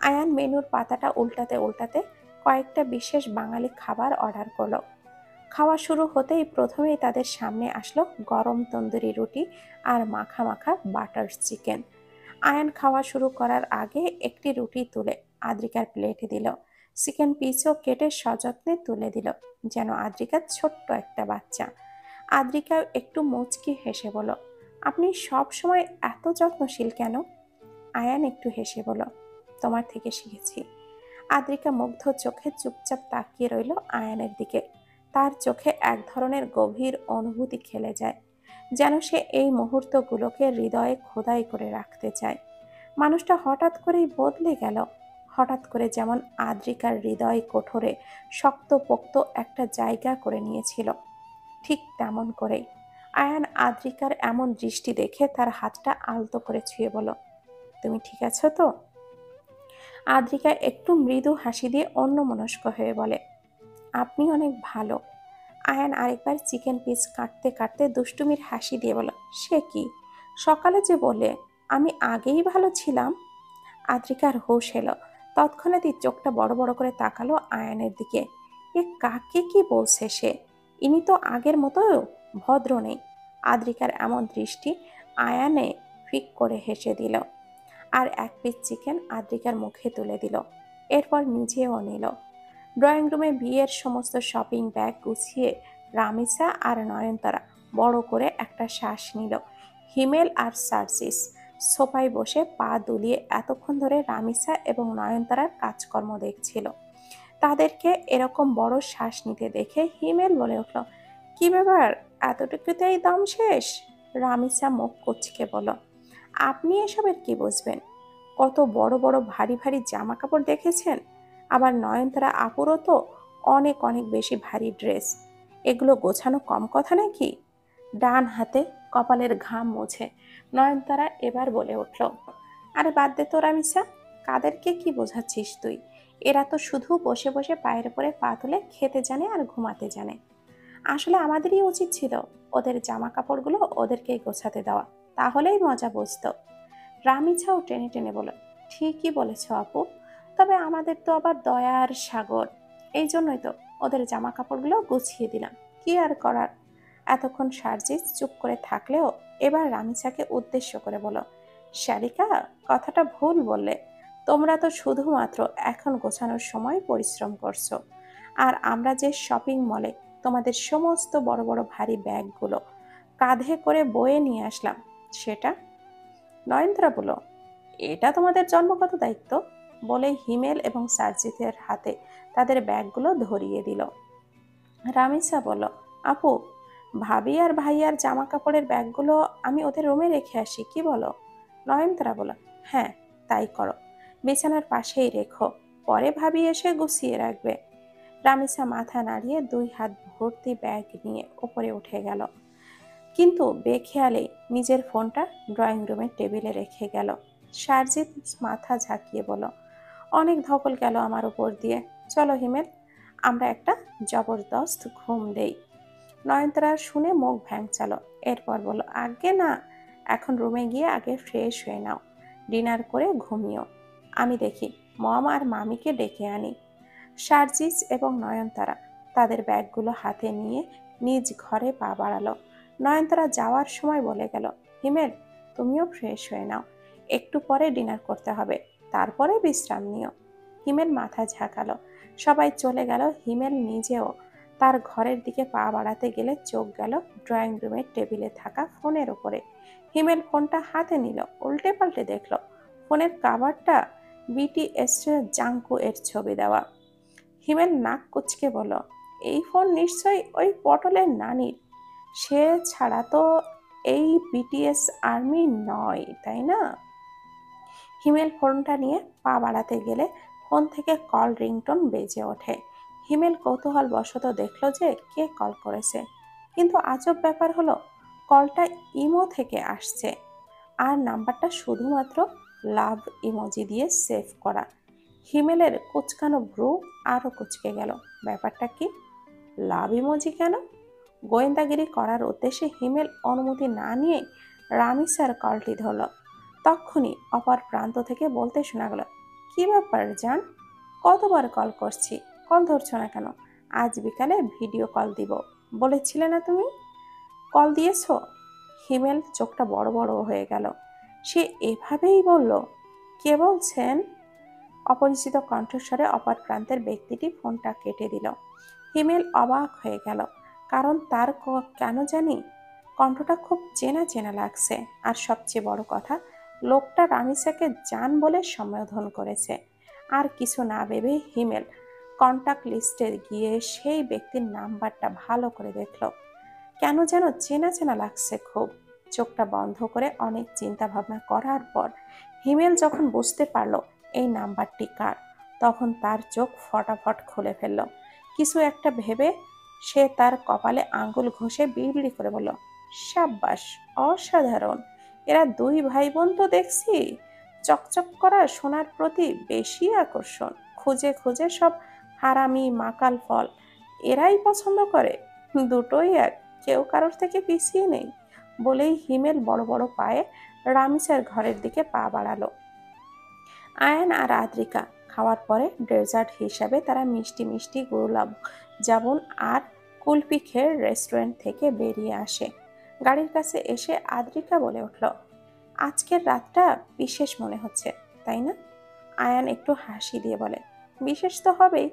Speaker 1: আয়ান মেনুর পাতাটা উল্টাতে উল্টাতে কয়েকটা বিশেষ বাঙালি খাবার অর্ডার করলো। খাওয়া শুরু হতেই প্রথমেই তাদের সামনে আসলো গরম তন্দুরি রুটি আর মাখা মাখা বাটার চিকেন। আয়ান খাওয়া শুরু করার আগে একটি রুটি তুলে আদ্রিকার প্লেটে দিল। চিকেন পিসও কেটে সযত্নে তুলে দিল, যেন আদ্রিকার ছোট্ট একটা বাচ্চা। আদ্রিকা একটু মুচকি হেসে বলল, আপনি সব সময় এত যত্নশীল কেন? আয়ান একটু হেসে বলল, তোমার থেকে শিখেছি। আদ্রিকা মুগ্ধ চোখে চুপচাপ তাকিয়ে রইল আয়ানের দিকে। তার চোখে এক ধরনের গভীর অনুভূতি খেলে যায়, যেন সে এই মুহূর্তগুলোকে হৃদয়ে খোদাই করে রাখতে চায়। মানুষটা হঠাৎ করেই বদলে গেল, হঠাৎ করে যেমন আদ্রিকার হৃদয় কোঠরে শক্তপোক্ত একটা জায়গা করে নিয়েছিল, ঠিক তেমন করেই। আয়ান আদ্রিকার এমন দৃষ্টি দেখে তার হাতটা আলতো করে ছুঁয়ে বলল, তুমি ঠিক আছো তো? আদ্রিকা একটু মৃদু হাসি দিয়ে অন্যমনস্ক হয়ে বলে, আপনি অনেক ভালো। আয়ান আরেকবার চিকেন পিস কাটতে কাটতে দুষ্টুমির হাসি দিয়ে বলল, সে কি, সকালে যে বলে আমি আগেই ভালো ছিলাম। আদ্রিকার হুঁশ এলো, তৎক্ষণাৎই চোখটা বড় বড় করে তাকালো আয়ানের দিকে। এ কাকে কি বলছে সে? ইনি তো আগের মতো ভদ্র নেই। আদ্রিকার এমন দৃষ্টি আয়ানে ফিক করে হেসে দিল, আর এক পিস চিকেন আদ্রিকার মুখে তুলে দিল। এরপর নিজেও নিল। ড্রয়িং রুমে বিয়ের সমস্ত শপিং ব্যাগ গুছিয়ে রামিসা আর নয়নতারা বড় করে একটা শ্বাস নিল। হিমেল আর সার্জিস সোফায় বসে পা দুলিয়ে এতক্ষণ ধরে রামিসা এবং নয়নতারার কাজকর্ম দেখছিল। তাদেরকে এরকম বড় শ্বাস নিতে দেখে হিমেল বলে উঠল, কি ব্যাপার, এতটুকুতেই দম শেষ? রামিসা মুখ কুঁচকে বলল, আপনি এসবের কি বুঝবেন? কত বড় বড় ভারী ভারী জামা কাপড় দেখেছেন? আবার নয়নতারা আপুরও তো অনেক অনেক বেশি ভারী ড্রেস। এগুলো গোছানো কম কথা নাকি? ডান হাতে কপালের ঘাম মুছে নয়নতারা এবার বলে উঠল, আরে বাদ দে তো রামিসা, কাদেরকে কি বোঝাচ্ছিস তুই? এরা তো শুধু বসে বসে পায়ের উপরে পা তুলে খেতে জানে আর ঘুমাতে জানে। আসলে আমাদেরই উচিত ছিল ওদের জামা কাপড়গুলো ওদেরকেই গোছাতে দেওয়া, তাহলেই মজা বুঝতো। রামিছাও টেনে টেনে বলল, ঠিকই বলেছ আপু, তবে আমাদের তো আবার দয়ার সাগর, এই জন্যই তো ওদের জামা কাপড়গুলো গুছিয়ে দিলাম, কি আর করার। এতক্ষণ সার্জিস চুপ করে থাকলেও এবার রামিছাকে উদ্দেশ্য করে বলল, শালিকা, কথাটা ভুল বললে। তোমরা তো শুধুমাত্র এখন গোছানোর সময় পরিশ্রম করছো, আর আমরা যে শপিং মলে তোমাদের সমস্ত বড় বড় ভারী ব্যাগগুলো কাঁধে করে বয়ে নিয়ে আসলাম সেটা। নয়নতারা বলল, এটা তোমাদের জন্মগত দায়িত্ব, বলে হিমেল এবং সার্জিতের হাতে তাদের ব্যাগগুলো ধরিয়ে দিল। রামিসা বলল, আপু, ভাবি আর ভাইয়ার জামা কাপড়ের ব্যাগগুলো আমি ওদের রুমে রেখে আসি, কি বলো? নয়নতারা বলল, হ্যাঁ, তাই করো, বিছানার পাশেই রেখো, পরে ভাবি এসে গুছিয়ে রাখবে। রামিসা মাথা নাড়িয়ে দুই হাত ভর্তি ব্যাগ নিয়ে উপরে উঠে গেল, কিন্তু বেখেয়ালে নিজের ফোনটা ড্রয়িং রুমের টেবিলে রেখে গেল। সারজিৎ মাথা ঝাঁকিয়ে বলল, অনেক ধকল গেল আমার উপর দিয়ে, চলো হিমেল, আমরা একটা জবরদস্ত ঘুম দেই। নয়নতারা শুনে মুখ ভ্যাংচালো, এরপর বলল, আগে না, এখন রুমে গিয়ে আগে ফ্রেশ হয়ে নাও, ডিনার করে ঘুমিও, আমি দেখি মম আর মামিকে ডেকে আনি। সার্জিস এবং নয়নতারা তাদের ব্যাগগুলো হাতে নিয়ে নিজ ঘরে পা বাড়ালো। নয়নতারা যাওয়ার সময় বলে গেল, হিমেল, তুমিও ফ্রেশ হয়ে নাও, একটু পরে ডিনার করতে হবে, তারপরে বিশ্রাম নিও। হিমেল মাথা ঝাঁকালো। সবাই চলে গেল। হিমেল নিজেও তার ঘরের দিকে পা বাড়াতে গেলে চোখ গেল ড্রয়িং রুমের টেবিলে থাকা ফোনের ওপরে। হিমেল ফোনটা হাতে নিল, উল্টে পাল্টে দেখলো ফোনের কাভারটা বিটিএস জাঙ্কু এর ছবি দেওয়া। হিমেল নাক কুচকে বলল, এই ফোন নিশ্চয়ই ওই পটলের নানির। সে ছাড়া তো এই বিটিএস আর্মি নয়, তাই না? হিমেল ফোনটা নিয়ে পা বাড়াতে গেলে ফোন থেকে কল রিংটোন বেজে ওঠে। হিমেল কৌতূহল বশত দেখলো যে কে কল করেছে, কিন্তু আজব ব্যাপার হলো কলটা ইমো থেকে আসছে, আর নাম্বারটা শুধুমাত্র লাভ ইমোজি দিয়ে সেভ করা। হিমেলের কুচকানো ভ্রু আরো কুচকে গেল। ব্যাপারটা কি? লাভ ইমোজি কেন? গোয়েন্দাগিরি করার উদ্দেশ্যে হিমেল অনুমতি না নিয়ে রামিসার কলটি ধরল। তক্ষুনি অপর প্রান্ত থেকে বলতে শোনা গেল, কি ব্যাপার জান, কতবার কল করছি, কল ধরছো না কেন? আজ বিকালে ভিডিও কল দিব বলেছিলে না তুমি, কল দিয়েছো? হিমেল চোখটা বড় বড় হয়ে গেল। সে এভাবেই বলল, কে বলছেন? অপরিচিত কণ্ঠস্বরে অপর প্রান্তের ব্যক্তিটি ফোনটা কেটে দিল। হিমেল অবাক হয়ে গেল, কারণ তার কেন জানি কণ্ঠটা খুব চেনা চেনা লাগছে। আর সবচেয়ে বড় কথা, লোকটা রামিসাকে জান বলে সম্বোধন করেছে। আর কিছু না ভেবে হিমেল কন্টাক্ট লিস্টে গিয়ে সেই ব্যক্তির নাম্বারটা ভালো করে দেখল। কেন যেন চেনা চেনা লাগছে খুব। চোখটা বন্ধ করে অনেক চিন্তা ভাবনা করার পর হিমেল যখন বুঝতে পারলো এই নাম্বারটি কার, তখন তার চোখ ফটাফট খুলে ফেলল। কিছু একটা ভেবে সে তার কপালে আঙ্গুল ঘষে বিড়বিড়ি করে বলল, সাব্বাস, অসাধারণ। এরা দুই ভাই বোন তো দেখছি চকচক করা সোনার প্রতি বেশি আকর্ষণ। খুঁজে খুঁজে সব হারামি মাকাল ফল এরাই পছন্দ করে। দুটোই এক, কেউ কারোর থেকে পিছিয়ে নেই। বলেই হিমেল বড় বড় পায়ে রামিসার ঘরের দিকে পা বাড়ালো। আয়ান আর আদ্রিকা খাওয়ার পরে ডেজার্ট হিসাবে তারা মিষ্টি মিষ্টি গোলাপ জামুন আর কুলফি খেয়ে রেস্টুরেন্ট থেকে বেরিয়ে আসে। গাড়ির কাছে এসে আদ্রিকা বলে উঠল, আজকের রাতটা বিশেষ মনে হচ্ছে, তাই না? আয়ান একটু হাসি দিয়ে বলে, বিশেষ তো হবেই,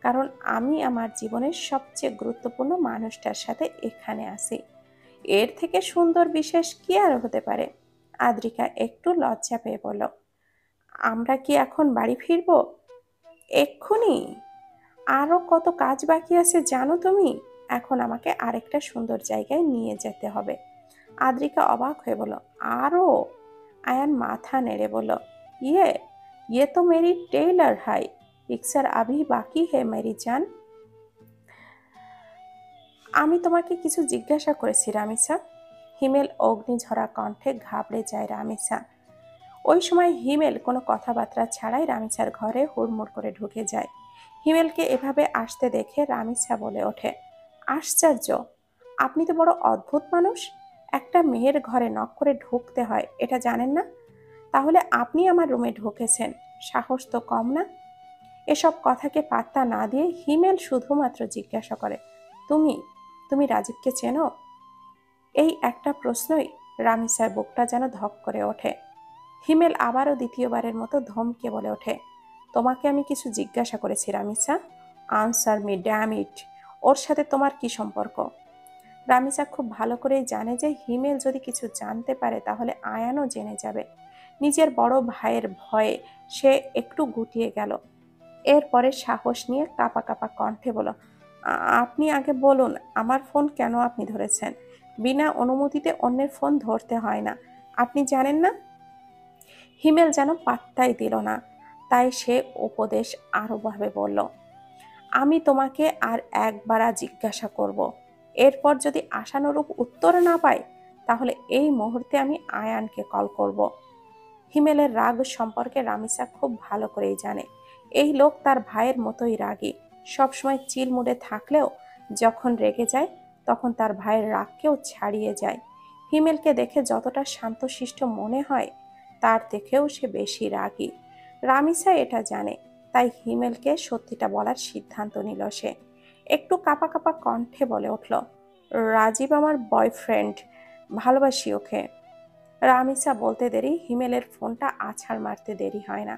Speaker 1: কারণ আমি আমার জীবনের সবচেয়ে গুরুত্বপূর্ণ মানুষটার সাথে এখানে আছি। এর থেকে সুন্দর বিশেষ কি আর হতে পারে? আদ্রিকা একটু লজ্জা পেয়ে বলল, আমরা কি এখন বাড়ি ফিরবো এক্ষুনি? আরো কত কাজ বাকি আছে জানো তুমি? এখন আমাকে আরেকটা সুন্দর জায়গায় নিয়ে যেতে হবে। আদ্রিকা অবাক হয়ে বলল, আরো? আয়ান মাথা নেড়ে বলল, ইয়ে ये तो मेरी टेलर है, पिक्चर अभी बाकी है मेरी जान। আমি তোমাকে কিছু জিজ্ঞাসা করেছি রামিসা। হিমেল অগ্নিঝরা কণ্ঠে ঘাবড়ে যায় রামিসা। ওই সময় হিমেল কোনো কথাবার্তা ছাড়াই রামিসার ঘরে হুড়মুড় করে ঢুকে যায়। হিমেলকে এভাবে আসতে দেখে রামিসা বলে ওঠে, আশ্চর্য, আপনি তো বড় অদ্ভুত মানুষ। একটা মেয়ের ঘরে নক করে ঢুকতে হয় এটা জানেন না? তাহলে আপনি আমার রুমে ঢুকেছেন, সাহস তো কম না? এসব কথাকে পাত্তা না দিয়ে হিমেল শুধুমাত্র জিজ্ঞাসা করে, তুমি তুমি রাজীবকে চেনো? এই একটা প্রশ্নই রামিসার বুকটা যেন ধক করে ওঠে। হিমেল আবারও দ্বিতীয়বারের মতো ধমকে বলে ওঠে, তোমাকে আমি কিছু জিজ্ঞাসা করেছি Ramisa, answer me damn it. ওর সাথে তোমার কি সম্পর্ক? রামিসা খুব ভালো করেই জানে যে হিমেল যদি কিছু জানতে পারে তাহলে আয়ানও জেনে যাবে। নিজের বড় ভাইয়ের ভয়ে সে একটু গুটিয়ে গেল। এরপরে সাহস নিয়ে কাঁপা কাঁপা কণ্ঠে বলল, আপনি আগে বলুন, আমার ফোন কেন আপনি ধরেছেন? বিনা অনুমতিতে অন্যের ফোন ধরতে হয় না, আপনি জানেন না? হিমেল যেন পাত্তাই দিল না, তাই সে উপদেশ আরো ভাবে বলল, আমি তোমাকে আর একবার জিজ্ঞাসা করব, এরপর যদি আশানুরূপ উত্তর না পাই তাহলে এই মুহূর্তে আমি আয়ানকে কল করব। হিমেলের রাগ সম্পর্কে রামিসা খুব ভালো করেই জানে। এই লোক তার ভাইয়ের মতোই রাগী, সবসময় চিল মুডে থাকলেও যখন রেগে যায় তখন তার ভাইয়ের রাগকেও ছাড়িয়ে যায়। হিমেলকে দেখে যতটা শান্তশিষ্ট মনে হয় তার থেকেও সে বেশি রাগী। রামিসা এটা জানে, তাই হিমেলকে সত্যিটা বলার সিদ্ধান্ত নিল সে। একটু কাঁপা কাঁপা কণ্ঠে বলে উঠল, রাজীব আমার বয়ফ্রেন্ড, ভালোবাসি ওকে। রামিসা বলতে দেরি হিমেলের ফোনটা আছাড় মারতে দেরি হয় না।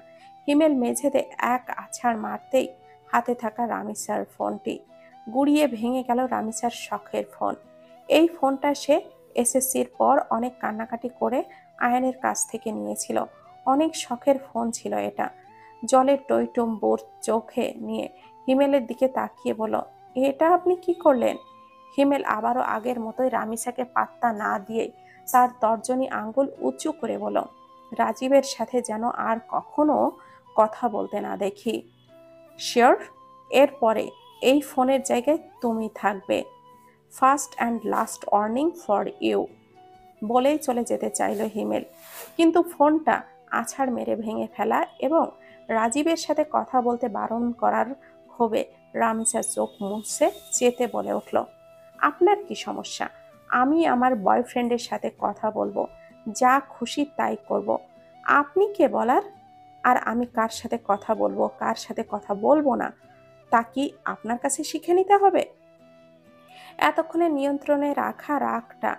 Speaker 1: হিমেল মেঝেতে এক আছাড় মারতেই হাতে থাকা রামিসার ফোনটি গুড়িয়ে ভেঙে গেল রামিসার শখের ফোন। এই ফোনটা সে এসএসসির পর অনেক কান্নাকাটি করে আয়ানের কাছ থেকে নিয়েছিল। অনেক শখের ফোন ছিল এটা। জলের টইটুম্বুর চোখে নিয়ে হিমেলের দিকে তাকিয়ে বলল, এটা আপনি কি করলেন? হিমেল আবারও আগের মতোই রামিসাকে পাত্তা না দিয়ে তার তর্জনী আঙ্গুল উঁচু করে বলল, রাজীবের সাথে যেন আর কখনো কথা বলতে না দেখি। শিওর? এরপরে এই ফোনের জায়গায় তুমি থাকবে। First and last warning for you. বলেই চলে যেতে চাইল হিমেল, কিন্তু ফোনটা আছাড় মেরে ভেঙে ফেলা এবং রাজীবের সাথে কথা বলতে বারণ করার ক্ষোভে রামিসা চোখ মুছে চেতে বলে উঠল, আপনার কি সমস্যা? আমি আমার বয়ফ্রেন্ডের সাথে কথা বলবো, যা খুশি তাই করব। আপনি কে বলার? আর আমি কার সাথে কথা বলবো, কার সাথে কথা বলবো না, তা কি আপনার কাছে শিখে নিতে হবে? এতক্ষণে নিয়ন্ত্রণে রাখা রাগটা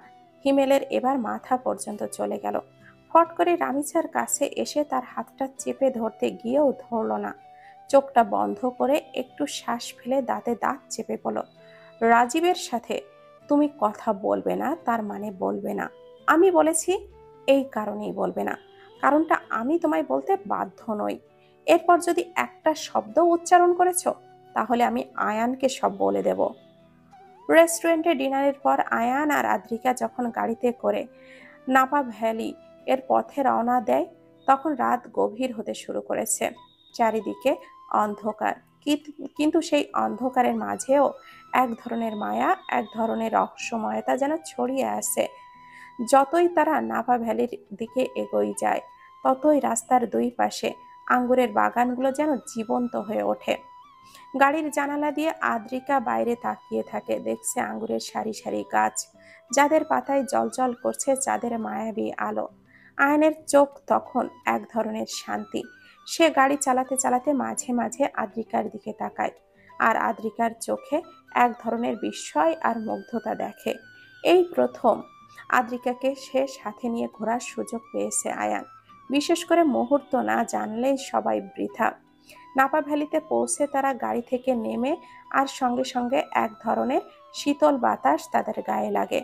Speaker 1: হিমেলের এবার মাথা পর্যন্ত চলে গেল। ফট করে রামিসার কাছে এসে তার হাতটা চেপে ধরতে গিয়েও ধরল না। চোখটা বন্ধ করে একটু শ্বাস ফেলে দাঁতে দাঁত চেপে বলল, রাজীবের সাথে তুমি কথা বলবে না তার মানে বলবে না। আমি বলেছি এই কারণেই বলবে না, কারণটা আমি তোমায় বলতে বাধ্য নই। এরপর যদি একটা শব্দ উচ্চারণ করেছো তাহলে আমি আয়ানকে সব বলে দেব। রেস্টুরেন্টে ডিনারের পর আয়ান আর আদ্রিকা যখন গাড়িতে করে নাপা ভ্যালি এর পথে রওনা দেয়, তখন রাত গভীর হতে শুরু করেছে। চারিদিকে অন্ধকার, কিন্তু সেই অন্ধকারের মাঝেও এক ধরনের মায়া, এক ধরনের রহস্যময়তা যেন ছড়িয়ে আছে। যতই তারা নাপা ভ্যালির দিকে এগোই যায়, ততই রাস্তার দুই পাশে আঙ্গুরের বাগানগুলো যেন জীবন্ত হয়ে ওঠে। গাড়ির জানালা দিয়ে আদ্রিকা বাইরে তাকিয়ে থাকে, দেখছে আঙ্গুরের সারি সারি গাছ, যাদের পাতায় জলজল করছে চাঁদের মায়াবী আলো। আয়নের চোখ তখন এক ধরনের শান্তি। সে গাড়ি চালাতে চালাতে মাঝে মাঝে আদ্রিকার দিকে তাকায়, আর আদ্রিকার চোখে এক ধরনের বিস্ময় আর মুগ্ধতা দেখে। এই প্রথম আদ্রিকাকে সে সাথে নিয়ে ঘোরার সুযোগ পেয়েছে আয়ান। বিশেষ করে মুহূর্ত না জানলেই সবাই বৃথা। নাপা ভ্যালিতে পৌঁছে তারা গাড়ি থেকে নেমে আর সঙ্গে সঙ্গে এক ধরনের শীতল বাতাস তাদের গায়ে লাগে।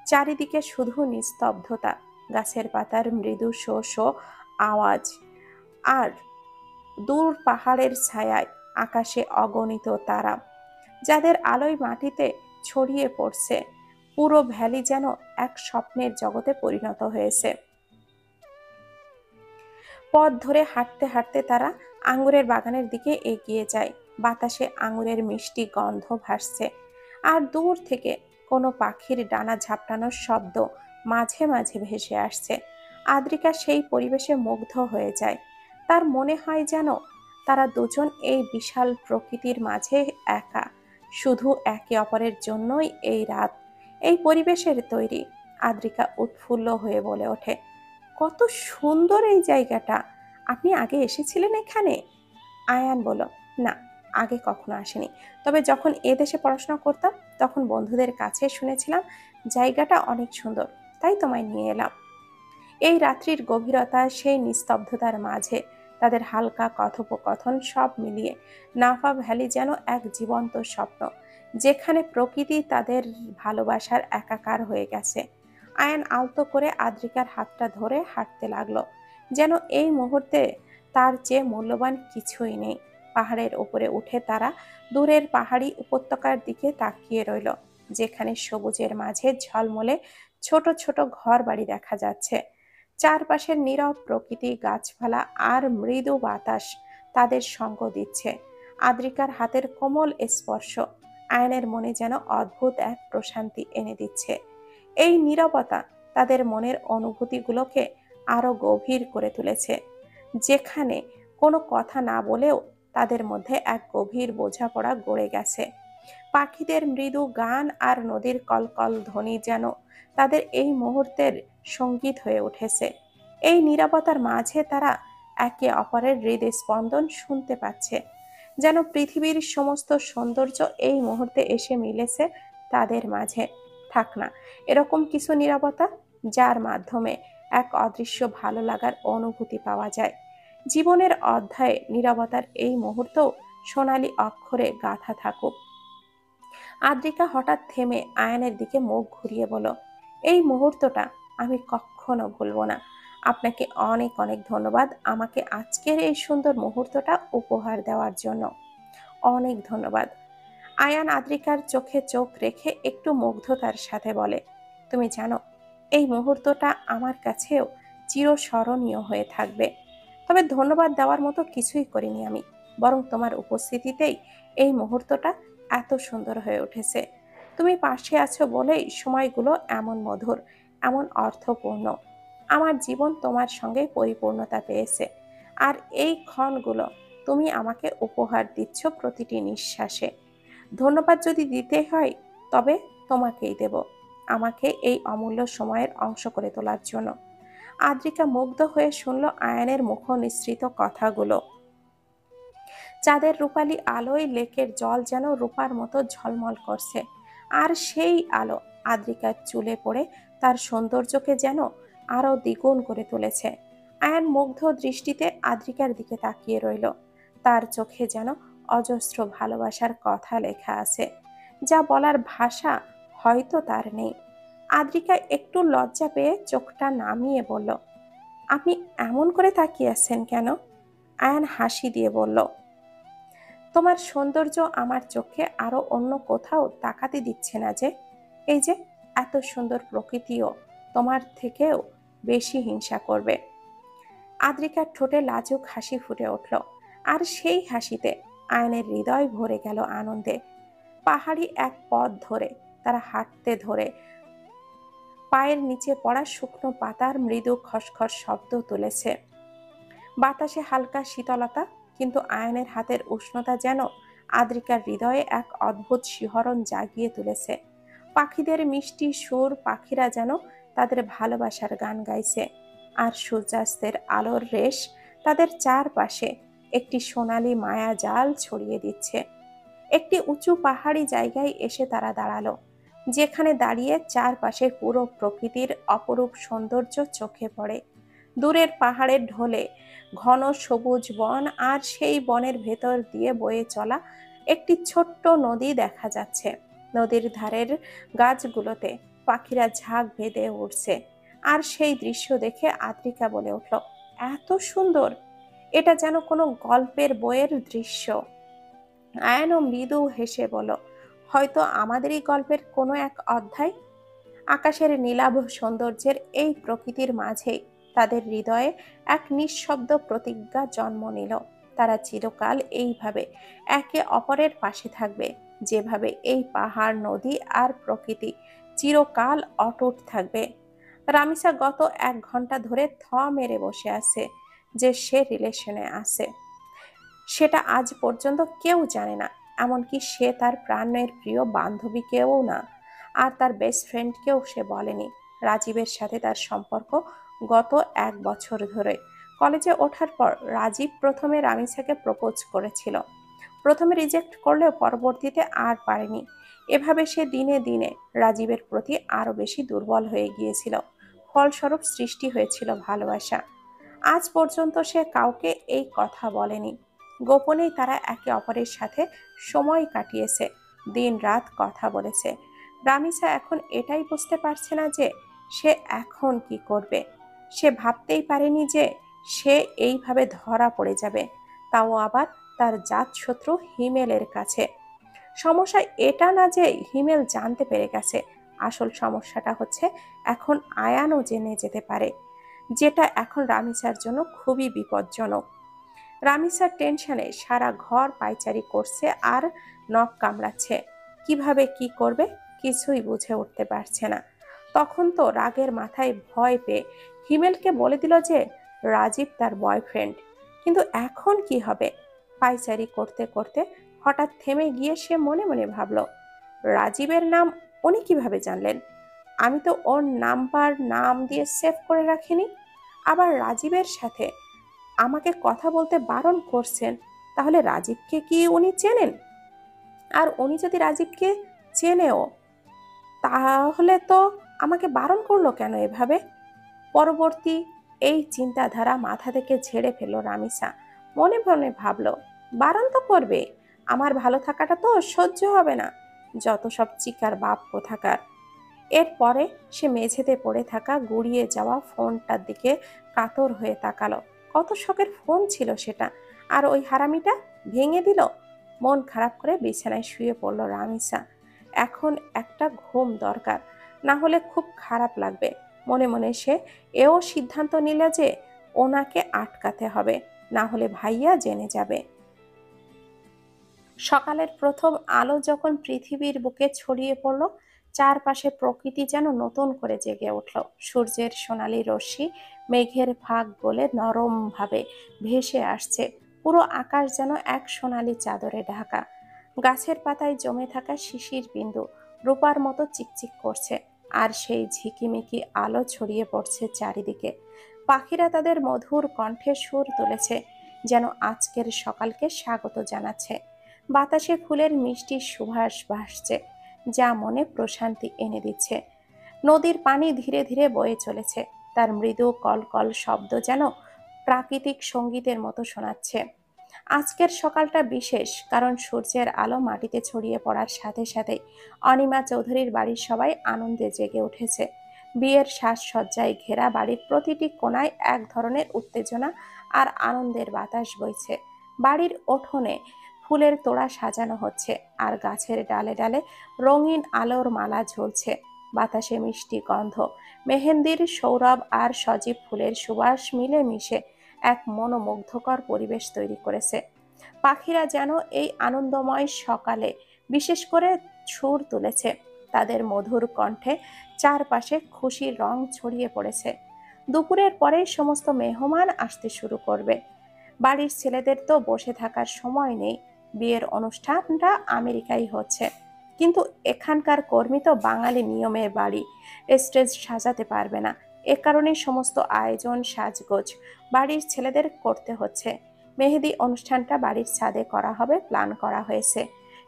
Speaker 1: চারিদিকে শুধু নিস্তব্ধতা, গাছের পাতার মৃদু শো শো আওয়াজ, আর দূর পাহাড়ের ছায়ায় আকাশে অগণিত তারা, যাদের আলোয় মাটিতে ছড়িয়ে পড়ছে। পুরো ভ্যালি যেন এক স্বপ্নের জগতে পরিণত হয়েছে। পথ ধরে হাঁটতে হাঁটতে তারা আঙ্গুরের বাগানের দিকে এগিয়ে যায়। বাতাসে আঙ্গুরের মিষ্টি গন্ধ ভাসছে, আর দূর থেকে কোনো পাখির ডানা ঝাপটানোর শব্দ মাঝে মাঝে ভেসে আসছে। আদ্রিকা সেই পরিবেশে মুগ্ধ হয়ে যায়। তার মনে হয় যেন তারা দুজন এই বিশাল প্রকৃতির মাঝে একা, শুধু একে অপরের জন্যই এই রাত, এই পরিবেশের তৈরি। আদ্রিকা উৎফুল্ল হয়ে বলে ওঠে, কত সুন্দর এই জায়গাটা! আপনি আগে এসেছিলেন এখানে? আয়ান বলল, না, আগে কখনো আসেনি, তবে যখন এ দেশে পড়াশোনা করতাম তখন বন্ধুদের কাছে শুনেছিলাম জায়গাটা অনেক সুন্দর, তাই তোমায় নিয়ে এলাম। এই রাত্রির গভীরতা, সেই নিস্তব্ধতার মাঝে তাদের হালকা কথোপকথন সব মিলিয়ে নাফা ভ্যালি যেন এক জীবন্ত স্বপ্ন, যেখানে প্রকৃতি তাদের ভালোবাসার একাকার হয়ে গেছে। আয়ান আলতো করে আদ্রিকার হাতটা ধরে হাঁটতে লাগলো, যেন এই মুহূর্তে তার চেয়ে মূল্যবান কিছুই নেই। পাহাড়ের উপরে উঠে তারা দূরের পাহাড়ি উপত্যকার দিকে তাকিয়ে রইল, যেখানে সবুজের মাঝে ঝলমলে ছোট ছোট ঘর বাড়ি দেখা যাচ্ছে। চারপাশের নীরব প্রকৃতি, গাছপালা আর মৃদু বাতাস তাদের সঙ্গ দিচ্ছে। আদ্রিকার হাতের কোমল স্পর্শ আয়নের মনে যেন অদ্ভুত এক প্রশান্তি এনে দিচ্ছে। এই নীরবতা তাদের মনের অনুভূতিগুলোকে আরো গভীর করে তুলেছে, যেখানে কোনো কথা না বলেও তাদের মধ্যে এক গভীর বোঝাপড়া গড়ে গেছে। পাখিদের মৃদু গান আর নদীর কলকল ধ্বনি যেন তাদের এই মুহূর্তের সঙ্গীত হয়ে উঠেছে। এই নীরবতার মাঝে তারা একে অপরের হৃদস্পন্দন শুনতে পাচ্ছে, যেন পৃথিবীর সমস্ত সৌন্দর্য এই মুহূর্তে এসে মিলেছে তাদের মাঝে। থাক না এরকম কিছু নীরবতা, যার মাধ্যমে এক অদৃশ্য ভালো লাগার অনুভূতি পাওয়া যায়। জীবনের অধ্যায়ে নীরবতার এই মুহূর্ত সোনালী অক্ষরে গাঁথা থাকুক। আদ্রিকা হঠাৎ থেমে আয়ানের দিকে মুখ ঘুরিয়ে বলল, এই মুহূর্তটা আমি কখনো ভুলবো না। আপনাকে অনেক অনেক ধন্যবাদ আমাকে আজকের এই সুন্দর মুহূর্তটা উপহার দেওয়ার জন্য। অনেক ধন্যবাদ। আয়ান আদ্রিকার চোখে চোখ রেখে একটু মুগ্ধতার সাথে বলে, তুমি জানো, এই মুহূর্তটা আমার কাছেও চিরস্মরণীয় হয়ে থাকবে। তবে ধন্যবাদ দেওয়ার মতো কিছুই করিনি আমি, বরং তোমার উপস্থিতিতেই এই মুহূর্তটা এত সুন্দর হয়ে উঠেছে। তুমি পাশে আছো বলেই সময়গুলো এমন মধুর, এমন অর্থপূর্ণ। আমার জীবন তোমার সঙ্গে পরিপূর্ণতা পেয়েছে, আর এই ক্ষণগুলো তুমি আমাকে উপহার দিচ্ছ প্রতিটি নিঃশ্বাসে। ধন্যবাদ যদি দিতে হয়, তবে তোমাকেই দেব, আমাকে এই অমূল্য সময়ের অংশ করে তোলার জন্য। আদ্রিকা মুগ্ধ হয়ে শুনল আয়ানের মুখ নিঃসৃত কথাগুলো। চাঁদের রূপালী আলোয় লেকের জল যেন রূপার মতো ঝলমল করছে, আর সেই আলো আদ্রিকার চুলে পড়ে তার সৌন্দর্যকে যেন আরো দ্বিগুণ করে তুলেছে। আয়ান মুগ্ধ দৃষ্টিতে আদ্রিকার দিকে তাকিয়ে রইল। তার চোখে যেন অজস্র ভালোবাসার কথা লেখা আছে, যা বলার ভাষা হয়তো তার নেই। আদ্রিকা একটু লজ্জা পেয়ে চোখটা নামিয়ে বলল, আপনি এমন করে তাকিয়ে আছেন কেন? আয়ান হাসি দিয়ে বলল, তোমার সৌন্দর্য আমার চোখে আরো অন্য কোথাও তাকাতে দিচ্ছে না যে। এই যে এত সুন্দর প্রকৃতিও তোমার থেকেও বেশি হিংসা করবে। আদ্রিকার ঠোঁটে লাজুক হাসি ফুটে উঠল, আর সেই হাসিতে আয়নের হৃদয় ভরে গেল আনন্দে। পাহাড়ি এক পথ ধরে তারা হাঁটতে ধরে পায়ের নিচে পড়া শুকনো পাতার মৃদু খসখস শব্দ তুলেছে। বাতাসে হালকা শীতলতা, কিন্তু আয়নের হাতের উষ্ণতা যেন আদ্রিকার হৃদয়ে এক অদ্ভুত শিহরণ জাগিয়ে তুলেছে। পাখিদের মিষ্টি সুর, পাখিরা যেন তাদের ভালোবাসার গান গাইছে, আর সূর্যাস্তের আলোর রেশ তাদের চারপাশে একটি সোনালী মায়া জাল ছড়িয়ে দিচ্ছে। একটি উঁচু পাহাড়ি জায়গায় এসে তারা দাঁড়ালো, যেখানে দাঁড়িয়ে চারপাশের পুরো প্রকৃতির অপরূপ সৌন্দর্য চোখে পড়ে। দূরের পাহাড়ের ঢলে ঘন সবুজ বন, আর সেই বনের ভেতর দিয়ে বয়ে চলা একটি ছোট্ট নদী দেখা যাচ্ছে। নদীর ধারের গাছগুলোতে পাখিরা ঝাঁক বেঁধে উঠছে, আর সেই দৃশ্য দেখে আদ্রিকা বলে উঠল, এত সুন্দর! এটা যেন কোনো গল্পের বইয়ের দৃশ্য। আয়ানও মৃদু হেসে বলল, হয়তো আমাদেরই গল্পের কোনো এক অধ্যায়। আকাশের নীলাভ সৌন্দর্যের এই প্রকৃতির মাঝেই তাদের হৃদয়ে এক নিঃশব্দ প্রতিজ্ঞা জন্ম নিল। তারা চিরকাল এইভাবে একে অপরের পাশে থাকবে, যেভাবে এই পাহাড়, নদী আর প্রকৃতি চিরকাল অটুট থাকবে। রামিসা গত 1 ঘন্টা ধরে থ মেরে বসে আছে যে সে রিলেশনে আছে। সেটা আজ পর্যন্ত কেউ জানে না, এমনকি সে তার প্রাণের প্রিয় বান্ধবীকেও না, আর তার বেস্ট ফ্রেন্ডকেও সে বলেনি। রাজীবের সাথে তার সম্পর্ক গত 1 বছর ধরে। কলেজে ওঠার পর রাজীব প্রথমে রামিসাকে প্রপোজ করেছিল। প্রথমে রিজেক্ট করলেও পরবর্তীতে আর পারেনি। এভাবে সে দিনে দিনে রাজীবের প্রতি আরো বেশি দুর্বল হয়ে গিয়েছিল। ফলস্বরূপ সৃষ্টি হয়েছিল ভালোবাসা। আজ পর্যন্ত সে কাউকে এই কথা বলেনি। গোপনেই তারা একে অপরের সাথে সময় কাটিয়েছে, দিন রাত কথা বলেছে। রামিসা এখন এটাই বুঝতে পারছে না যে সে এখন কি করবে। সে ভাবতেই পারেনি যে সে এইভাবে ধরা পড়ে যাবে, তাও আবার তার জাত শত্রু হিমেলের কাছে। সমস্যা এটা না যে হিমেল জানতে পেরে গেছে, আসল সমস্যাটা হচ্ছে এখন আয়ানও জেনে যেতে পারে, যেটা এখন রামিসার জন্য খুবই বিপজ্জনক। রামিসার টেনশনে সারা ঘর পায়চারি করছে আর নখ কামড়াচ্ছে। কিভাবে কি করবে কিছুই বুঝে উঠতে পারছে না। তখন তো রাগের মাথায় ভয় পেয়ে হিমেলকে বলে দিল যে রাজীব তার বয়ফ্রেন্ড। কিন্তু এখন কি হবে? পায়চারি করতে করতে হঠাৎ থেমে গিয়ে সে মনে মনে ভাবল, রাজীবের নাম উনি কিভাবে জানলেন? আমি তো ওর নাম্বার নাম দিয়ে সেভ করে রাখিনি। আবার রাজীবের সাথে আমাকে কথা বলতে বারণ করছেন, তাহলে রাজীবকে কি উনি চেনেন? আর উনি যদি রাজীবকে চেনেও, তাহলে তো আমাকে বারণ করলো কেন এভাবে? পরবর্তী এই চিন্তাধারা মাথা থেকে ঝেড়ে ফেলল রামিসা। মনে মনে ভাবলো, বারণ তো করবে, আমার ভালো থাকাটা তো সহ্য হবে না। যত সব চিকার বাপ কোথাকার। এরপরে সে মেঝেতে পড়ে থাকা গুড়িয়ে যাওয়া ফোনটার দিকে কাতর হয়ে তাকালো। কত শখের ফোন ছিল সেটা, আর ওই হারামিটা ভেঙে দিল। মন খারাপ করে বিছানায় শুয়ে পড়ল রামিসা। এখন একটা ঘুম দরকার, না হলে খুব খারাপ লাগবে। মনে মনে সে এও সিদ্ধান্ত নিল যে ওনাকে আটকাতে হবে, না হলে ভাইয়া জেনে যাবে। সকালের প্রথম আলো যখন পৃথিবীর বুকে ছড়িয়ে পড়ল, চারপাশে প্রকৃতি যেন নতুন করে জেগে উঠল। সূর্যের সোনালী রশ্মি মেঘের ফাঁক গলে নরমভাবে ভেসে আসছে। পুরো আকাশ যেন এক সোনালী চাদরে ঢাকা। গাছের পাতায় জমে থাকা শিশির বিন্দু রূপার মতো চিকচিক করছে, আর সেই ঝিকিমিকি আলো ছড়িয়ে পড়ছে চারিদিকে। পাখিরা তাদের মধুর কণ্ঠে সুর তুলেছে, যেন আজকের সকালকে স্বাগত জানাচ্ছে। বাতাসে ফুলের মিষ্টি সুবাস ভাসছে, যা মনে প্রশান্তি এনে দিচ্ছে। নদীর পানি ধীরে ধীরে বয়ে চলেছে, তার মৃদু কলকল শব্দ যেন প্রাকৃতিক সঙ্গীতের মতো শোনাচ্ছে। আজকের সকালটা বিশেষ, কারণ সূর্যের আলো মাটিতে ছড়িয়ে পড়ার সাথে সাথে অনিমা চৌধুরীর বাড়ির সবাই আনন্দে জেগে উঠেছে। বিয়ের সাজসজ্জায় ঘেরা বাড়ির প্রতিটি কোণায় এক ধরনের উত্তেজনা আর আনন্দের বাতাস বইছে। বাড়ির উঠোনে ফুলের তোড়া সাজানো হচ্ছে, আর গাছের ডালে ডালে রঙিন আলোর মালা ঝুলছে। বাতাসে মিষ্টি গন্ধ, মেহেন্দির সৌরভ আর সজীব ফুলের সুবাস মিলে মিশে এক মনোমুগ্ধকর পরিবেশ তৈরি করেছে। পাখিরা যেন এই আনন্দময় সকালে বিশেষ করে সুর তুলেছে। তাদের মধুর কণ্ঠে চারপাশে খুশির রং ছড়িয়ে পড়েছে। দুপুরের পরেই সমস্ত মেহমান আসতে শুরু করবে। বাড়ির ছেলেদের তো বসে থাকার সময় নেই। বিয়ের অনুষ্ঠানটা আমেরিকায় হচ্ছে, কিন্তু এখানকার কর্মী তো বাঙালি নিয়মের বাড়ি, স্টেজ সাজাতে পারবে না। এ কারণে সমস্ত আয়োজন সাজগোজ বাড়ির ছেলেদের করতে হচ্ছে। মেহেদি অনুষ্ঠানটা বাড়ির ছাদে করা হবে প্ল্যান করা হয়েছে।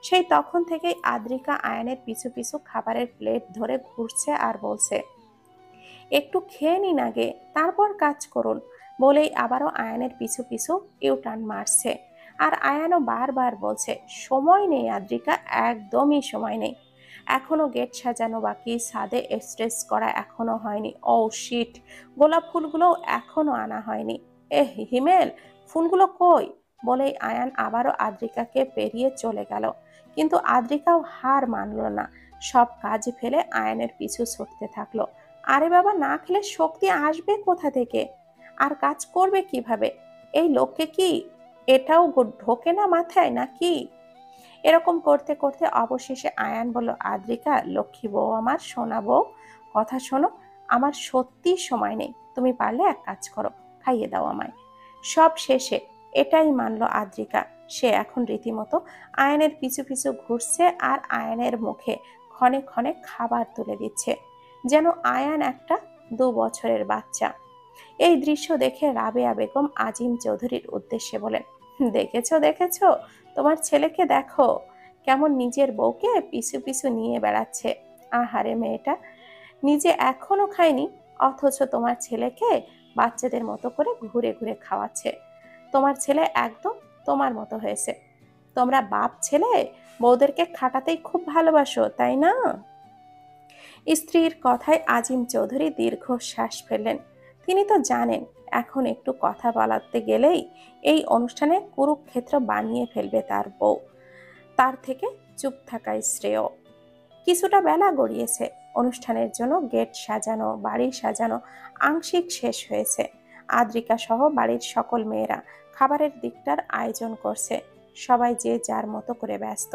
Speaker 1: সেই তখন থেকেই আদ্রিকা আয়ানের পিছু পিছু খাবারের প্লেট ধরে ঘুরছে আর বলছে, একটু খেয়ে নিন আগে, তারপর কাজ করুন, বলেই আবারও আয়ানের পিছু পিছু ইউটার্ন মারছে। আর আয়ানও বারবার বলছে, সময় নেই আদ্রিকা, একদমই সময় নেই। এখনো গেট সাজানো বাকি, ছাদে স্ট্রেস করা এখনো হয়নি। ও শিট, গোলাপ ফুলগুলো এখনো আনা হয়নি। হিমেল, ফুলগুলো কই? বলেই আয়ান আবারও আদ্রিকাকে পেরিয়ে চলে গেল। কিন্তু আদ্রিকাও হার মানল না, সব কাজ ফেলে আয়ানের পিছু ছুটতে থাকলো। আরে বাবা, না খেলে শক্তি আসবে কোথা থেকে? আর কাজ করবে কিভাবে? এই লোককে কি এটাও ঢোকে না মাথায় নাকি? এরকম করতে করতে অবশেষে আয়ান বলল, আদ্রিকা লক্ষ্মী বউ আমার, সোনা বউ, কথা শোনো, আমার সত্যি সময় নেই। তুমি পারলে এক কাজ করো, খাইয়ে দাও আমায়। সব শেষে এটাই মানলো আদ্রিকা। সে এখন রীতিমতো আয়ানের পিছু পিছু ঘুরছে আর আয়ানের মুখে ক্ষণে ক্ষণে খাবার তুলে দিচ্ছে, যেন আয়ান একটা 2 বছরের বাচ্চা। এই দৃশ্য দেখে রাবেয়া বেগম আজিম চৌধুরীর উদ্দেশ্যে বলেন, দেখেছো দেখেছো, তোমার ছেলেকে দেখো, কেমন নিজের বউকে পিছু পিছু নিয়ে বেড়াচ্ছে। আহারে মেয়েটা, নিজে এখনো খায়নি, অথচ তোমার ছেলেকে বাচ্চাদের মতো করে ঘুরে ঘুরে খাওয়াচ্ছে। তোমার ছেলে একদম তোমার মতো হয়েছে। তোমরা বাপ ছেলে বউদেরকে খাটাতেই খুব ভালোবাসো, তাই না? স্ত্রীর কথায় আজিম চৌধুরী দীর্ঘশ্বাস ফেললেন। তিনি তো জানেন এখন একটু কথা বলাতে গেলেই এই অনুষ্ঠানে কুরুক্ষেত্র বানিয়ে ফেলবে তার বউ। তার থেকে চুপ থাকাই শ্রেয়। কিছুটা বেলা গড়িয়েছে। অনুষ্ঠানের জন্য গেট সাজানো, বাড়ি সাজানো আংশিক শেষ হয়েছে। আদ্রিকা সহ বাড়ির সকল মেয়েরা খাবারের দিকটার আয়োজন করছে। সবাই যে যার মতো করে ব্যস্ত।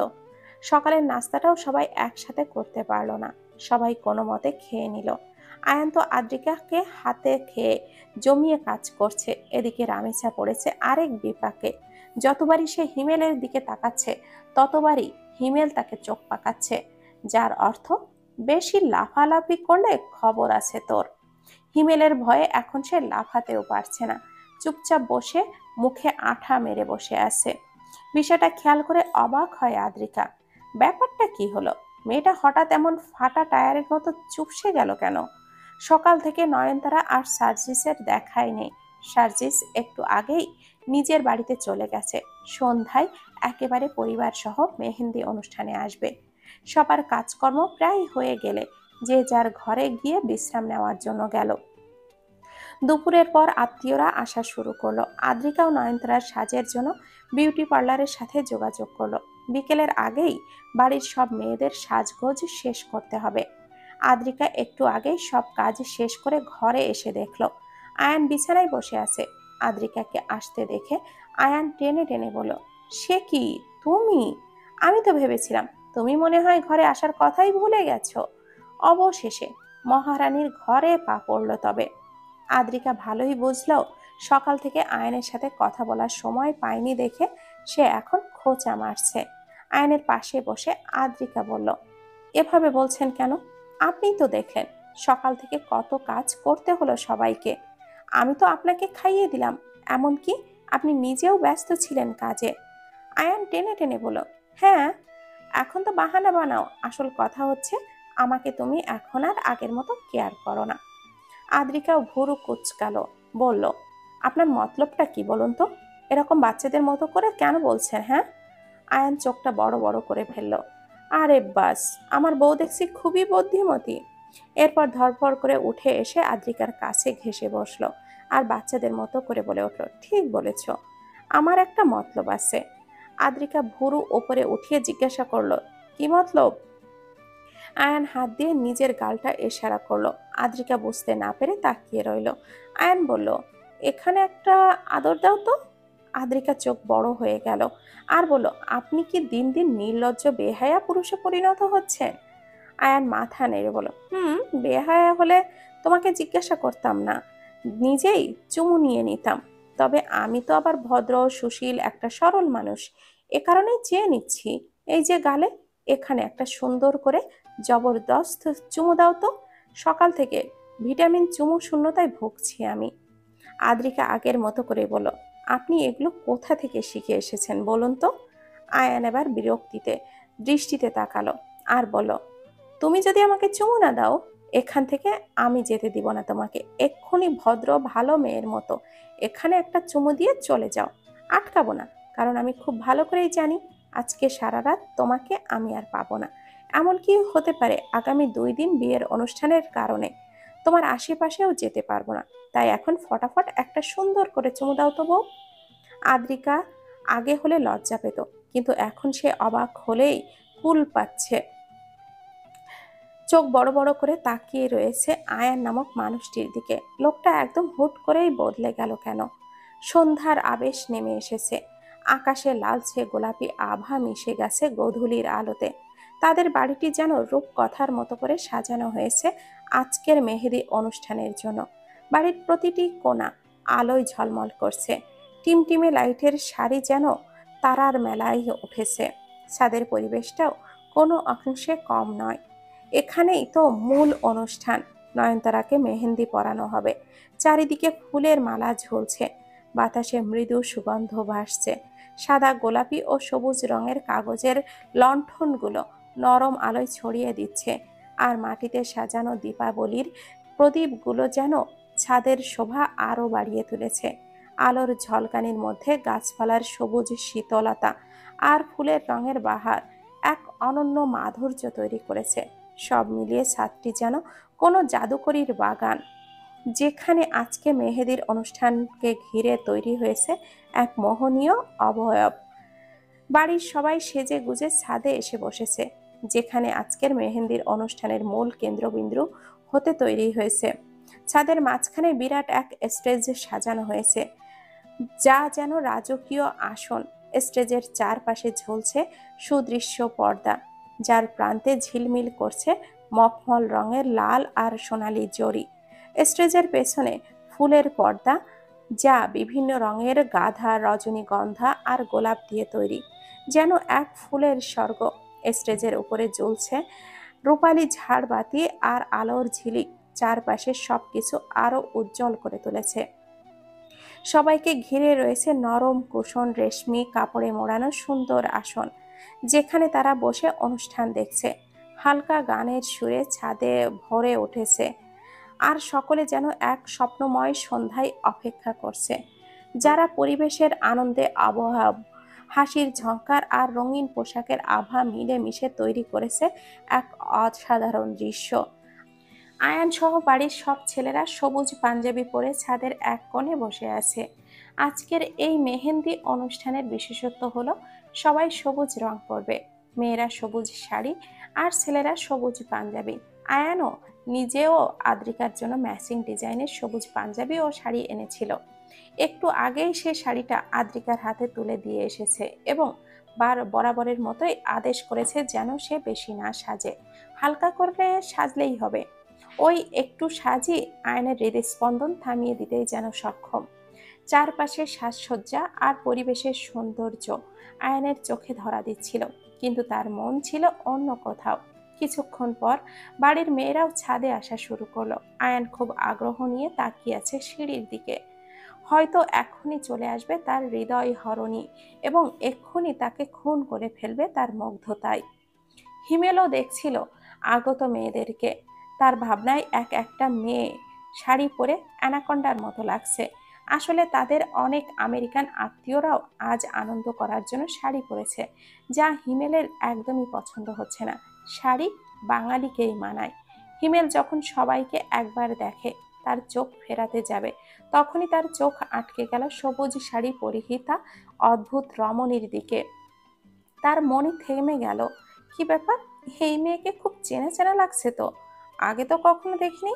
Speaker 1: সকালের নাস্তাটাও সবাই একসাথে করতে পারলো না, সবাই কোনো মতে খেয়ে নিল। আয়ান তো আদ্রিকাকে হাতে খেয়ে জমিয়ে কাজ করছে, এদিকে রামেছা পড়েছে আরেক বিপাকে। যতবারই সে হিমেলের দিকে তাকাচ্ছে, ততবারই হিমেল তাকে চোখ পাকাচ্ছে, যার অর্থ বেশি লাফালাফি করলে খবর আছে তোর। হিমেলের ভয়ে এখন সে লাফাতেও পারছে না, চুপচাপ বসে মুখে আঠা মেরে বসে আছে। বিষয়টা খেয়াল করে অবাক হয় আদ্রিকা। ব্যাপারটা কি হলো? মেয়েটা হঠাৎ এমন ফাটা টায়ারের মতো চুপসে গেল কেন? সকাল থেকে নয়নতারা আর সার্জিসের দেখাই নেই। সার্জিস একটু আগেই নিজের বাড়িতে চলে গেছে। সন্ধ্যায় একেবারে পরিবার সহ মেহেন্দি অনুষ্ঠানে আসবে। সবার কাজকর্ম প্রায় হয়ে গেলে যে যার ঘরে গিয়ে বিশ্রাম নেওয়ার জন্য গেল। দুপুরের পর আত্মীয়রা আসা শুরু করলো। আদ্রিকা ও নয়নতারার সাজের জন্য বিউটি পার্লারের সাথে যোগাযোগ করলো। বিকেলের আগেই বাড়ির সব মেয়েদের সাজগোজ শেষ করতে হবে। আদ্রিকা একটু আগেই সব কাজ শেষ করে ঘরে এসে দেখলো আয়ান বিছানায় বসে আছে। আদ্রিকাকে আসতে দেখে আয়ান টেনে টেনে বলল, সে কি, তুমি? আমি তো ভেবেছিলাম তুমি মনে হয় ঘরে আসার কথাই ভুলে গেছো। অবশেষে মহারানীর ঘরে পা পড়ল তবে। আদ্রিকা ভালোই বুঝলো সকাল থেকে আয়নের সাথে কথা বলার সময় পায়নি দেখে সে এখন খোঁচা মারছে। আয়নের পাশে বসে আদ্রিকা বলল, এভাবে বলছেন কেন? আপনিই তো দেখলেন সকাল থেকে কত কাজ করতে হলো সবাইকে। আমি তো আপনাকে খাইয়ে দিলাম, এমনকি আপনি নিজেও ব্যস্ত ছিলেন কাজে। আয়ান টেনে টেনে বলল, হ্যাঁ, এখন তো বাহানা বানাও, আসল কথা হচ্ছে আমাকে তুমি এখন আর আগের মতো কেয়ার করো না। আদ্রিকাও ভুরু কুচকালো, বলল, আপনার মতলবটা কি বলুন তো? এরকম বাচ্চাদের মতো করে কেন বলছেন? হ্যাঁ? আয়ান চোখটা বড় বড় করে ফেলল। আরে বাস, আমার বউ দেখছি খুবই বুদ্ধিমতী। এরপর ধরফড় করে উঠে এসে আদ্রিকার কাছে ঘেঁষে বসলো আর বাচ্চাদের মতো করে বলে উঠল, ঠিক বলেছ, আমার একটা মতলব আছে। আদ্রিকা ভুরু ওপরে উঠিয়ে জিজ্ঞাসা করলো, কি মতলব? আয়ান হাত দিয়ে নিজের গালটা ইশারা করলো। আদ্রিকা বুঝতে না পেরে তাকিয়ে রইল। আয়ান বলল, এখানে একটা আদর দাও তো। আদ্রিকা চোখ বড় হয়ে গেল আর বলল, আপনি কি দিন দিন নির্লজ্জ বেহায়া পুরুষে পরিণত হচ্ছেন? আয়ান মাথা নেড়ে বলল, বেহায়া হলে তোমাকে জিজ্ঞাসা করতাম না, নিজেই চুমু নিয়ে নিতাম। তবে আমি তো আবার ভদ্র সুশীল একটা সরল মানুষ, এ কারণেই চেয়ে নিচ্ছি। এই যে গালে, এখানে একটা সুন্দর করে জবরদস্ত চুমু দাও তো। সকাল থেকে ভিটামিন চুমু শূন্যতায় ভুগছি আমি। আদ্রিকা আগের মতো করে বলল, আপনি এগুলো কোথা থেকে শিখে এসেছেন বলুন তো? আয়ান এবার বিরক্তিতে দৃষ্টিতে তাকালো আর বলল, তুমি যদি আমাকে চুমু না দাও, এখান থেকে আমি যেতে দিব না তোমাকে। এক্ষুনি ভদ্র ভালো মেয়ের মতো এখানে একটা চুমু দিয়ে চলে যাও। আটকাবো না, কারণ আমি খুব ভালো করেই জানি আজকে সারা রাত তোমাকে আমি আর পাবো না। এমনকি হতে পারে আগামী 2 দিন বিয়ের অনুষ্ঠানের কারণে তোমার আশেপাশেও যেতে পারবো না। তাই এখন ফটাফট একটা সুন্দর করে চুমু দাও তো বউ। আদ্রিকা আগে হলে লজ্জা পেত, কিন্তু এখন সে অবাক হলেই কুল পাচ্ছে। চোখ বড় বড় করে তাকিয়ে রয়েছে আয়ান নামক মানুষটির দিকে। লোকটা একদম হুট করেই বদলে গেল কেন? সন্ধ্যার আবেশ নেমে এসেছে। আকাশে লালচে গোলাপি আভা মিশে গেছে গোধূলির আলোতে। তাদের বাড়িটি যেন রূপকথার মতো করে সাজানো হয়েছে আজকের মেহেদি অনুষ্ঠানের জন্য। বাড়ির প্রতিটি কোণা আলোয় ঝলমল করছে। টিমটিমে লাইটের সারি যেন তারার মেলায় উঠেছে। ছাদের পরিবেশটাও কোনো অংশে কম নয়। এখানেই তো মূল অনুষ্ঠান। নয়নতারাকে মেহেন্দি পরানো হবে। চারিদিকে ফুলের মালা ঝুলছে, বাতাসে মৃদু সুগন্ধ ভাসছে। সাদা, গোলাপি ও সবুজ রঙের কাগজের লণ্ঠনগুলো নরম আলোয় ছড়িয়ে দিচ্ছে, আর মাটিতে সাজানো দীপাবলির প্রদীপগুলো যেন ছাদের শোভা আরো বাড়িয়ে তুলেছে। আলোর ঝলকানির মধ্যে গাছপালার সবুজ শীতলতা আর ফুলের রঙের বাহার এক অনন্য মাধুর্য তৈরি করেছে। সব মিলিয়ে ছাদটি যেন কোনো জাদুকরীর বাগান, যেখানে আজকে মেহেদির অনুষ্ঠানকে ঘিরে তৈরি হয়েছে এক মোহনীয় অবয়ব। বাড়ির সবাই সেজে গুজে ছাদে এসে বসেছে, যেখানে আজকের মেহেন্দির অনুষ্ঠানের মূল কেন্দ্রবিন্দু হতে তৈরি হয়েছে। ছাদের মাঝখানে বিরাট এক স্টেজ সাজানো হয়েছে, যা যেন রাজকীয় আসন। স্টেজের চারপাশে ঝুলছে সুদৃশ্য পর্দা, যার প্রান্তে ঝিলমিল করছে মখমল রঙের লাল আর সোনালি জরি। স্টেজের পেছনে ফুলের পর্দা, যা বিভিন্ন রঙের গাঁদা, রজনীগন্ধা আর গোলাপ দিয়ে তৈরি, যেন এক ফুলের স্বর্গ। স্টেজের উপরে ঝুলছে রূপালি ঝাড়বাতি আর আলোর ঝিলিক, চারপাশে সবকিছু আরো উজ্জ্বল করে তুলেছে। সবাইকে ঘিরে রয়েছে নরম কুশন রেশমি কাপড়ে মোড়ানো সুন্দর আসন, যেখানে তারা বসে অনুষ্ঠান দেখছে। হালকা গানের সুরে ছাদে ভরে উঠেছে, আর সকলে যেন এক স্বপ্নময় সন্ধ্যায় অপেক্ষা করছে। যারা পরিবেশের আনন্দে আবহাওয়া, হাসির ঝংকার আর রঙিন পোশাকের আভা মিলে মিশে তৈরি করেছে এক অসাধারণ দৃশ্য। আয়ান সহ বাড়ির সব ছেলেরা সবুজ পাঞ্জাবি পরে ছাদের এক কোণে বসে আছে। আজকের এই মেহেন্দি অনুষ্ঠানের বিশেষত্ব হলো সবাই সবুজ রং পরবে। মেয়েরা সবুজ শাড়ি আর ছেলেরা সবুজ পাঞ্জাবি। আয়ানও নিজেও আদ্রিকার জন্য ম্যাচিং ডিজাইনের সবুজ পাঞ্জাবি ও শাড়ি এনেছিল। একটু আগেই সে শাড়িটা আদ্রিকার হাতে তুলে দিয়ে এসেছে এবং বরাবরের মতোই আদেশ করেছে যেন সে বেশি না সাজে, হালকা করে সাজলেই হবে। ওই একটু সাজই আয়নের হৃদস্পন্দন থামিয়ে দিতেই যেন সক্ষম। চারপাশে সাজসজ্জা আর পরিবেশের সৌন্দর্য আয়নের চোখে ধরা দিচ্ছিল, কিন্তু তার মন ছিল অন্য কোথাও। কিছুক্ষণ পর বাড়ির মেয়েরাও ছাদে আসা শুরু করলো। আয়ান খুব আগ্রহ নিয়ে তাকিয়ে আছে সিঁড়ির দিকে। হয়তো এক্ষুনি চলে আসবে তার হৃদয় হরণী এবং এক্ষুনি তাকে খুন করে ফেলবে তার মুগ্ধতায়। হিমেলও দেখছিল আগত মেয়েদেরকে। তার ভাবনায় এক একটা মেয়ে শাড়ি পরে অ্যানাকন্ডার মতো লাগছে। আসলে তাদের অনেক আমেরিকান আত্মীয়রাও আজ আনন্দ করার জন্য শাড়ি পরেছে, যা হিমেলের একদমই পছন্দ হচ্ছে না। শাড়ি বাঙালিকেই মানায়। হিমেল যখন সবাইকে একবার দেখে তার চোখ ফেরাতে যাবে, তখনই তার চোখ আটকে গেল সবুজ শাড়ি পরিহিতা অদ্ভুত রমণীর দিকে। তার মনে থেমে গেল। কি ব্যাপার, এই মেয়েকে খুব চেনা চেনা লাগছে তো, আগে তো কখনো দেখিনি।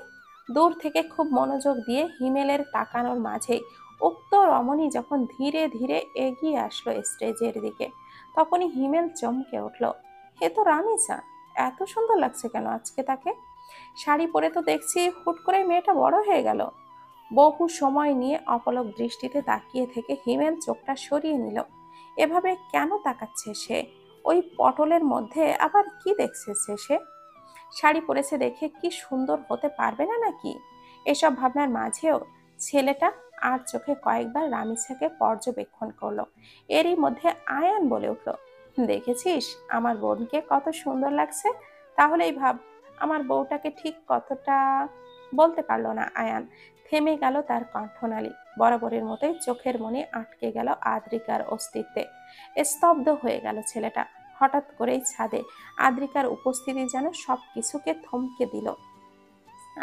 Speaker 1: দূর থেকে খুব মনোযোগ দিয়ে হিমেলের তাকানোর মাঝেই উক্ত রমণী যখন ধীরে ধীরে এগিয়ে আসলো স্টেজের দিকে, তখনই হিমেল চমকে উঠল। এ তো রামিসা, এত সুন্দর লাগছে কেন আজকে তাকে? শাড়ি পরে তো দেখছি হুট করে মেয়েটা বড় হয়ে গেল। বহু সময় নিয়ে অপলক দৃষ্টিতে তাকিয়ে থেকে হিমেল চোখটা সরিয়ে নিল। এভাবে কেন তাকাচ্ছে সে? ওই পটলের মধ্যে আবার কি দেখছে সে? শাড়ি পরেছে দেখে কি সুন্দর হতে পারবে না নাকি? এসব ভাবনার মাঝেও ছেলেটা আর চোখে কয়েকবার রামিসাকে পর্যবেক্ষণ করলো। এরই মধ্যে আয়ান বলে উঠল, দেখেছিস আমার বোনকে কত সুন্দর লাগছে? তাহলেই ভাব আমার বউটাকে ঠিক কতটা। বলতে পারলো না আয়ান। থেমে গেল তার কণ্ঠনালী। বরাবরের মতোই চোখের মনে আটকে গেল আদ্রিকার অস্তিত্বে। স্তব্ধ হয়ে গেল ছেলেটা। হঠাৎ করেই ছাদে আদ্রিকার উপস্থিতি যেন সবকিছুকে থমকে দিল।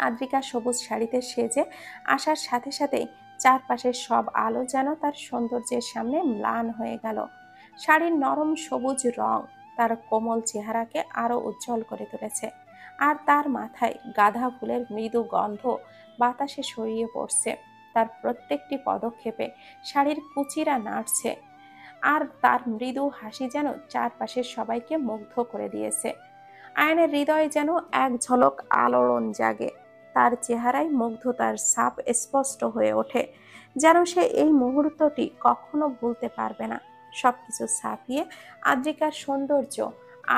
Speaker 1: আদ্রিকা সবুজ শাড়িতে সেজে আসার সাথে সাথেই চারপাশের সব আলো যেন তার সৌন্দর্যের সামনে ম্লান হয়ে গেল। শাড়ির নরম সবুজ রং তার কোমল চেহারাকে আরো উজ্জ্বল করে তুলেছে, আর তার মাথায় গাঁদা ফুলের মৃদু গন্ধ বাতাসে ছড়িয়ে পড়ছে। তার প্রত্যেকটি পদক্ষেপে শাড়ির কুচিরা নাড়ছে, আর তার মৃদু হাসি যেন চারপাশের সবাইকে মুগ্ধ করে দিয়েছে। আয়নের হৃদয়ে যেন এক ঝলক আলোড়ন জাগে। তার চেহারায় মুগ্ধতার ছাপ স্পষ্ট হয়ে ওঠে, যেন সে এই মুহূর্তটি কখনো ভুলতে পারবে না। সবকিছু ছাপিয়ে আদ্রিকার সৌন্দর্য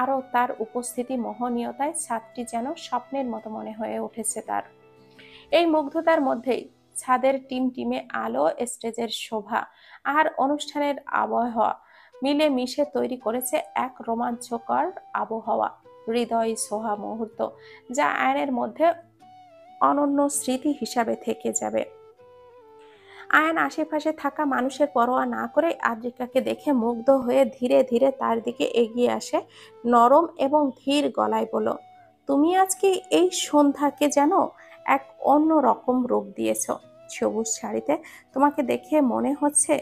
Speaker 1: আরও তার উপস্থিতি মোহনীয়তায় ছাদটি যেন স্বপ্নের মতো মনে হয়ে উঠেছে তার। এই মুগ্ধতার মধ্যেই ছাদের টিমটিমে আলো, স্টেজের শোভা আর অনুষ্ঠানের আবহাওয়া মিলে মিশে তৈরি করেছে এক রোমাঞ্চকর আবহাওয়া, হৃদয় ছোঁয়া মুহূর্ত, যা আয়নের মধ্যে অনন্য স্মৃতি হিসাবে থেকে যাবে। আয়ান আশেপাশে থাকা মানুষের পরোয়া না করে আদ্রিকাকে দেখে মুগ্ধ হয়ে ধীরে ধীরে তার দিকে এগিয়ে আসে। নরম এবং ধীর গলায় বলল, তুমি আজকে এই সন্ধ্যাকে যেন এক অন্য রকম রূপ দিয়েছ। সবুজ শাড়িতে তোমাকে দেখে মনে হচ্ছে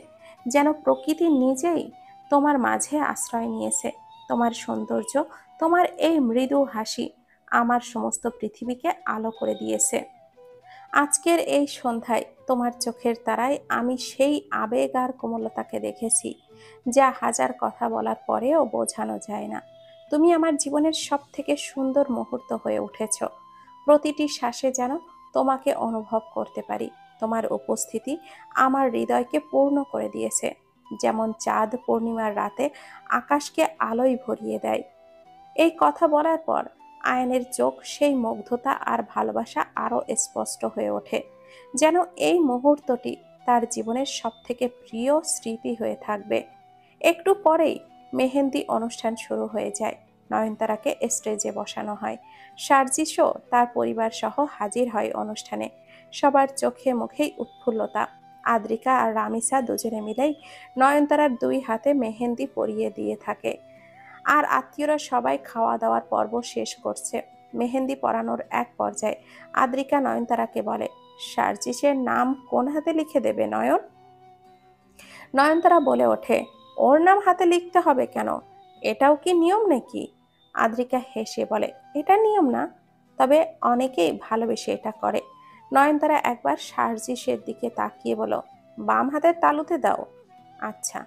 Speaker 1: যেন প্রকৃতি নিজেই তোমার মাঝে আশ্রয় নিয়েছে। তোমার সৌন্দর্য, তোমার এই মৃদু হাসি আমার সমস্ত পৃথিবীকে আলো করে দিয়েছে। আজকের এই সন্ধ্যায় তোমার চোখের তারায় আমি সেই আবেগ আর কোমলতাকে দেখেছি, যা হাজার কথা বলার পরেও বোঝানো যায় না। তুমি আমার জীবনের সব থেকে সুন্দর মুহূর্ত হয়ে উঠেছ। প্রতিটি শ্বাসে যেন তোমাকে অনুভব করতে পারি। তোমার উপস্থিতি আমার হৃদয়কে পূর্ণ করে দিয়েছে, যেমন চাঁদ পূর্ণিমার রাতে আকাশকে আলোয় ভরিয়ে দেয়। এই কথা বলার পর আয়নের চোখ সেই মুগ্ধতা আর ভালোবাসা আরো স্পষ্ট হয়ে ওঠে, যেন এই মুহূর্তটি তার জীবনের সবথেকে প্রিয় স্মৃতি হয়ে থাকবে। একটু পরেই মেহেন্দি অনুষ্ঠান শুরু হয়ে যায়। নয়নতারাকে স্টেজে বসানো হয়। সার্জিসও তার পরিবার সহ হাজির হয় অনুষ্ঠানে। সবার চোখে মুখেই উৎফুল্লতা। আদ্রিকা আর রামিসা দুজনে মিলেই নয়নতারার দুই হাতে মেহেন্দি পরিয়ে দিয়ে থাকে, আর আত্মীয়রা সবাই খাওয়া দাওয়ার পর্ব শেষ করছে। মেহেন্দি পরানোর এক পর্যায়ে আদ্রিকা নয়নতারাকে বলে, সার্জিসের নাম কোন হাতে লিখে দেবে নয়ন? নয়নতারা বলে ওঠে, ওর নাম হাতে লিখতে হবে কেন? এটাও কি নিয়ম নাকি? আদ্রিকা হেসে বলে, এটা নিয়ম না, তবে অনেকেই ভালোবেসে এটা করে। নয়নতারা একবার সার্জিসের দিকে তাকিয়ে বলো, বাম হাতের তালুতে দাও। আচ্ছা।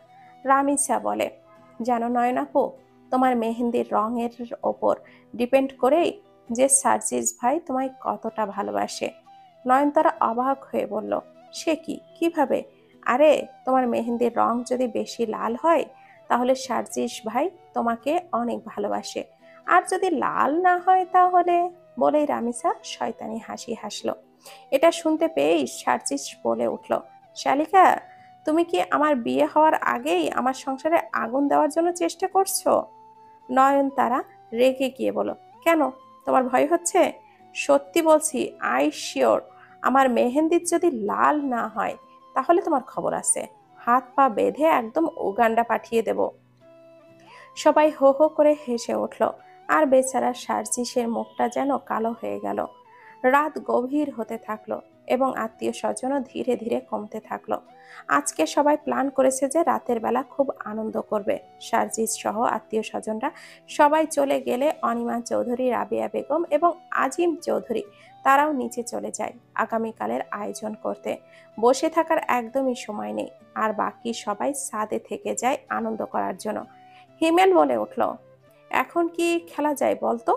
Speaker 1: রামিসা বলে, জানো নয়ন আপু, তোমার মেহেন্দির রঙের ওপর ডিপেন্ড করেই যে সার্জিস ভাই তোমায় কতটা ভালোবাসে। নয়নতারা অবাক হয়ে বলল, সে কি, কিভাবে? আরে, তোমার মেহেন্দির রং যদি বেশি লাল হয় তাহলে সার্জিস ভাই তোমাকে অনেক ভালোবাসে, আর যদি লাল না হয় তাহলে, বলেই রামিসা শয়তানি হাসি হাসলো। এটা শুনতে পেয়েই সার্জিস বলে উঠল, শালিকা, তুমি কি আমার বিয়ে হওয়ার আগেই আমার সংসারে আগুন দেওয়ার জন্য চেষ্টা করছো? নয়নতারা রেগে গিয়ে বলো, কেন, তোমার ভয় হচ্ছে? সত্যি বলছি, আই শিওর, আমার মেহেন্দির যদি লাল না হয় তাহলে তোমার খবর আছে, হাত পা বেঁধে একদম উগান্ডা পাঠিয়ে দেব। সবাই হো হো করে হেসে উঠল, আর বেচারা সার্জিসের মুখটা যেন কালো হয়ে গেল। রাত গভীর হতে থাকলো এবং আত্মীয় স্বজনও ধীরে ধীরে কমতে থাকলো। আজকে সবাই প্ল্যান করেছে যে রাতের বেলা খুব আনন্দ করবে। সার্জিস সহ আত্মীয় স্বজনরা সবাই চলে গেলে অনিমা চৌধুরী, রাবিয়া বেগম এবং আজিম চৌধুরী তারাও নিচে চলে যায় আগামীকালের আয়োজন করতে। বসে থাকার একদমই সময় নেই, আর বাকি সবাই ছাদে থেকে যায় আনন্দ করার জন্য। হিমেল বলে উঠল, এখন কি খেলা যায় বলতো?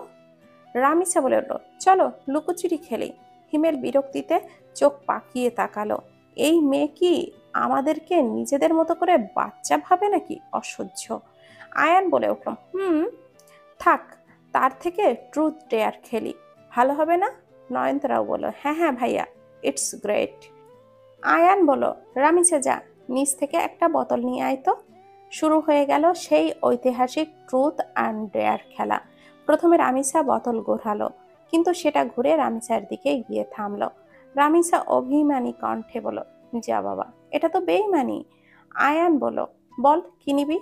Speaker 1: রামিসা বলে উঠল, চলো লুকোচুরি খেলি। হিমেল বিরক্তিতে চোখ পাকিয়ে তাকালো, এই মেয়ে কি আমাদেরকে নিজেদের মতো করে বাচ্চা ভাবে নাকি? অসহ্য। আয়ান বলে উঠল, থাক, তার থেকে ট্রুথ ডেয়ার খেলি, ভালো হবে না? নয়নতারাও বলল, হ্যাঁ হ্যাঁ ভাইয়া, ইটস গ্রেট। আয়ান বলল, রামিসা যা, নিচ থেকে একটা বোতল নিয়ে আয় তো। শুরু হয়ে গেল সেই ঐতিহাসিক ট্রুথ অ্যান্ড ডেয়ার খেলা। প্রথমে রামিসা বোতল ঘোরালো, কিন্তু সেটা ঘুরে রামিসার দিকে গিয়ে থামলো। রামিসা অভিমানী কণ্ঠে বলল, যা বাবা, এটা তো বেইমানি। আয়ান বলল, বল কি নিবি?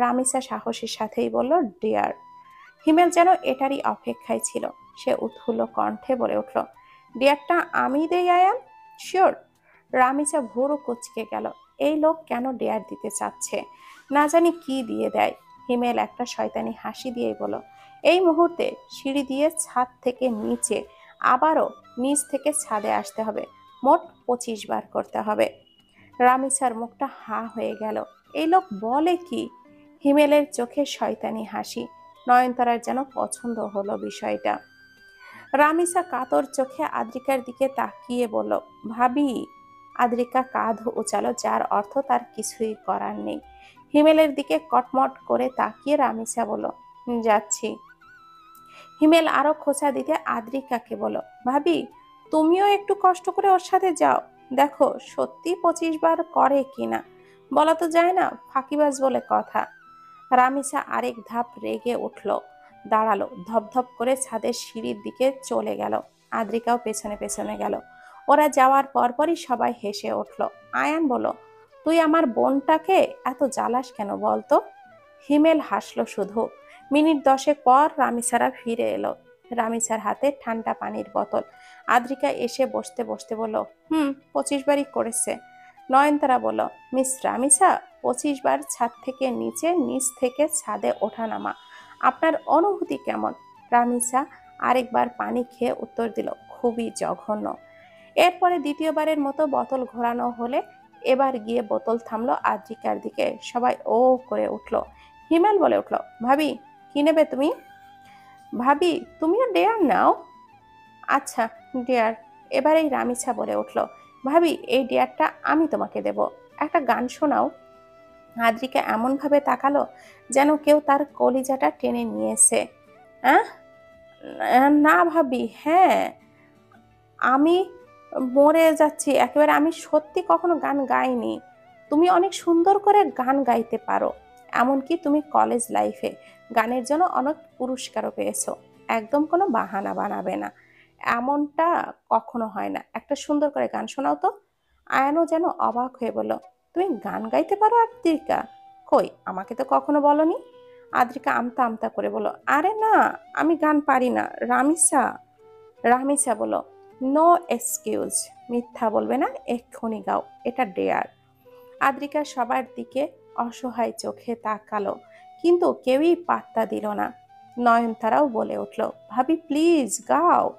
Speaker 1: রামিসা সাহসের সাথেই বলল, ডিয়ার। হিমেল যেন এটারই অপেক্ষায় ছিল। সে উৎফুল্ল কণ্ঠে বলে উঠল, ডিয়ারটা আমি দেই আয়ান, শিওর? রামিসা ভুরু কুঁচকে গেল, এই লোক কেন ডেয়ার দিতে চাচ্ছে, না জানি কি দিয়ে দেয়। হিমেল একটা শয়তানি হাসি দিয়েই বলল, এই মুহূর্তে সিঁড়ি দিয়ে ছাদ থেকে নিচে, আবারও নিচ থেকে ছাদে আসতে হবে, মোট 25 বার করতে হবে। রামিসার মুখটা হা হয়ে গেল, এই লোক বলে কি? হিমেলের চোখে শয়তানি হাসি। নয়নতারার যেন পছন্দ হলো বিষয়টা। রামিসা কাতর চোখে আদ্রিকার দিকে তাকিয়ে বলল, ভাবি। আদ্রিকা কাঁধ উচালো, যার অর্থ তার কিছুই করার নেই। হিমেলের দিকে কটমট করে তাকিয়ে রামিসা বলল, যাচ্ছি। হিমেল আরো খোঁচা দিতে আদ্রিকাকে বলল, ভাবি, তুমিও একটু কষ্ট করে ওর সাথে যাও, দেখো সত্যি 25 বার করে কিনা, বলা তো যায় না, ফাঁকিবাজ বলে কথা। রামিসা আরেক ধাপ রেগে উঠল, দাঁড়ালো, ধপধপ করে ছাদের সিঁড়ির দিকে চলে গেল। আদ্রিকাও পেছনে পেছনে গেল। ওরা যাওয়ার পরপরই সবাই হেসে উঠল। আয়ান বলল, তুই আমার বোনটাকে এত জ্বালাস কেন বলতো? হিমেল হাসলো শুধু। মিনিট 10 পর রামিসারা ফিরে এলো, রামিসার হাতে ঠান্ডা পানির বোতল। আদ্রিকা এসে বসতে বসতে বলল, 25 বারই করেছে। নয়নতারা বলল, মিস রামিসা, 25 বার ছাদ থেকে নিচে, নিচ থেকে ছাদে ওঠানামা, আপনার অনুভূতি কেমন? রামিসা আরেকবার পানি খেয়ে উত্তর দিল, খুবই জঘন্য। এরপরে দ্বিতীয়বারের মতো বোতল ঘোরানো হলে এবার গিয়ে বোতল থামলো আদ্রিকার দিকে। সবাই ও করে উঠলো। হিমেল বলে উঠলো, ভাবি, কি নেবে তুমি? ভাবি, তুমিও ডেয়ার নাও। আচ্ছা ডিয়ার। এবার এই রামিসা বলে উঠল, ভাবি, এই ডিয়ারটা আমি তোমাকে দেব, একটা গান শোনাও। আদ্রিকা এমন ভাবে তাকালো যেন কেউ তার কলিজাটা টেনে নিয়েছে। আহ না ভাবি, হ্যাঁ, আমি মরে যাচ্ছি একেবারে, আমি সত্যি কখনো গান গাইনি। তুমি অনেক সুন্দর করে গান গাইতে পারো, এমনকি তুমি কলেজ লাইফে গানের জন্য অনেক পুরস্কারও পেয়েছো। একদম কোনো বাহানা বানাবে না, এমনটা কখনো হয় না। একটা সুন্দর করে গান শোনাও তো। আয়ানও যেন অবাক হয়ে বলল, তুমি গান গাইতে পারো আদ্রিকা? কই, আমাকে তো কখনো বলনি। আদ্রিকা আমতা আমতা করে বলল, আরে না, আমি গান পারি না। রামিসা রামিসা বলল, নো এক্সকিউজ, মিথ্যা বলবে না, এক্ষুনি গাও, এটা ডেয়ার। আদ্রিকা সবার দিকে অসহায় চোখে তাকালো, কিন্তু কেউই পাত্তা দিল না। নয়নতারাও বলে উঠল, ভাবি প্লিজ গাও।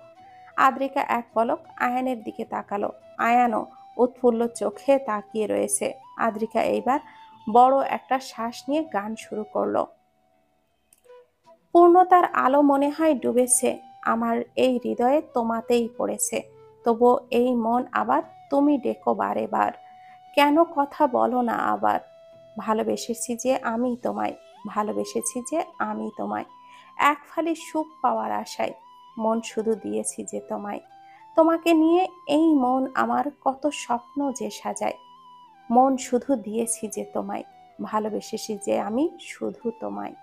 Speaker 1: আদ্রিকা এক পলক আয়ানের দিকে তাকালো। আয়ানও উৎফুল্ল চোখে তাকিয়ে রয়েছে। আদ্রিকা এইবার বড় একটা শ্বাস নিয়ে গান শুরু করলো। পূর্ণতার আলো মনে হয় ডুবেছে আমার এই হৃদয়ে, তোমাতেই পড়েছে। তবু এই মন আবার তুমি ডেকো বারে বার। কেন কথা বলো না আবার? ভালোবেসেছি যে আমি তোমায়, ভালোবেসেছি যে আমি তোমায়। এক ফালি সুখ পাওয়ার আশায় মন শুধু দিয়েছি যে তোমায়। তোমাকে নিয়ে এই মন আমার কত স্বপ্ন যে সাজায়। মন শুধু দিয়েছি যে তোমায়, ভালোবেসেছি যে আমি শুধু তোমায়।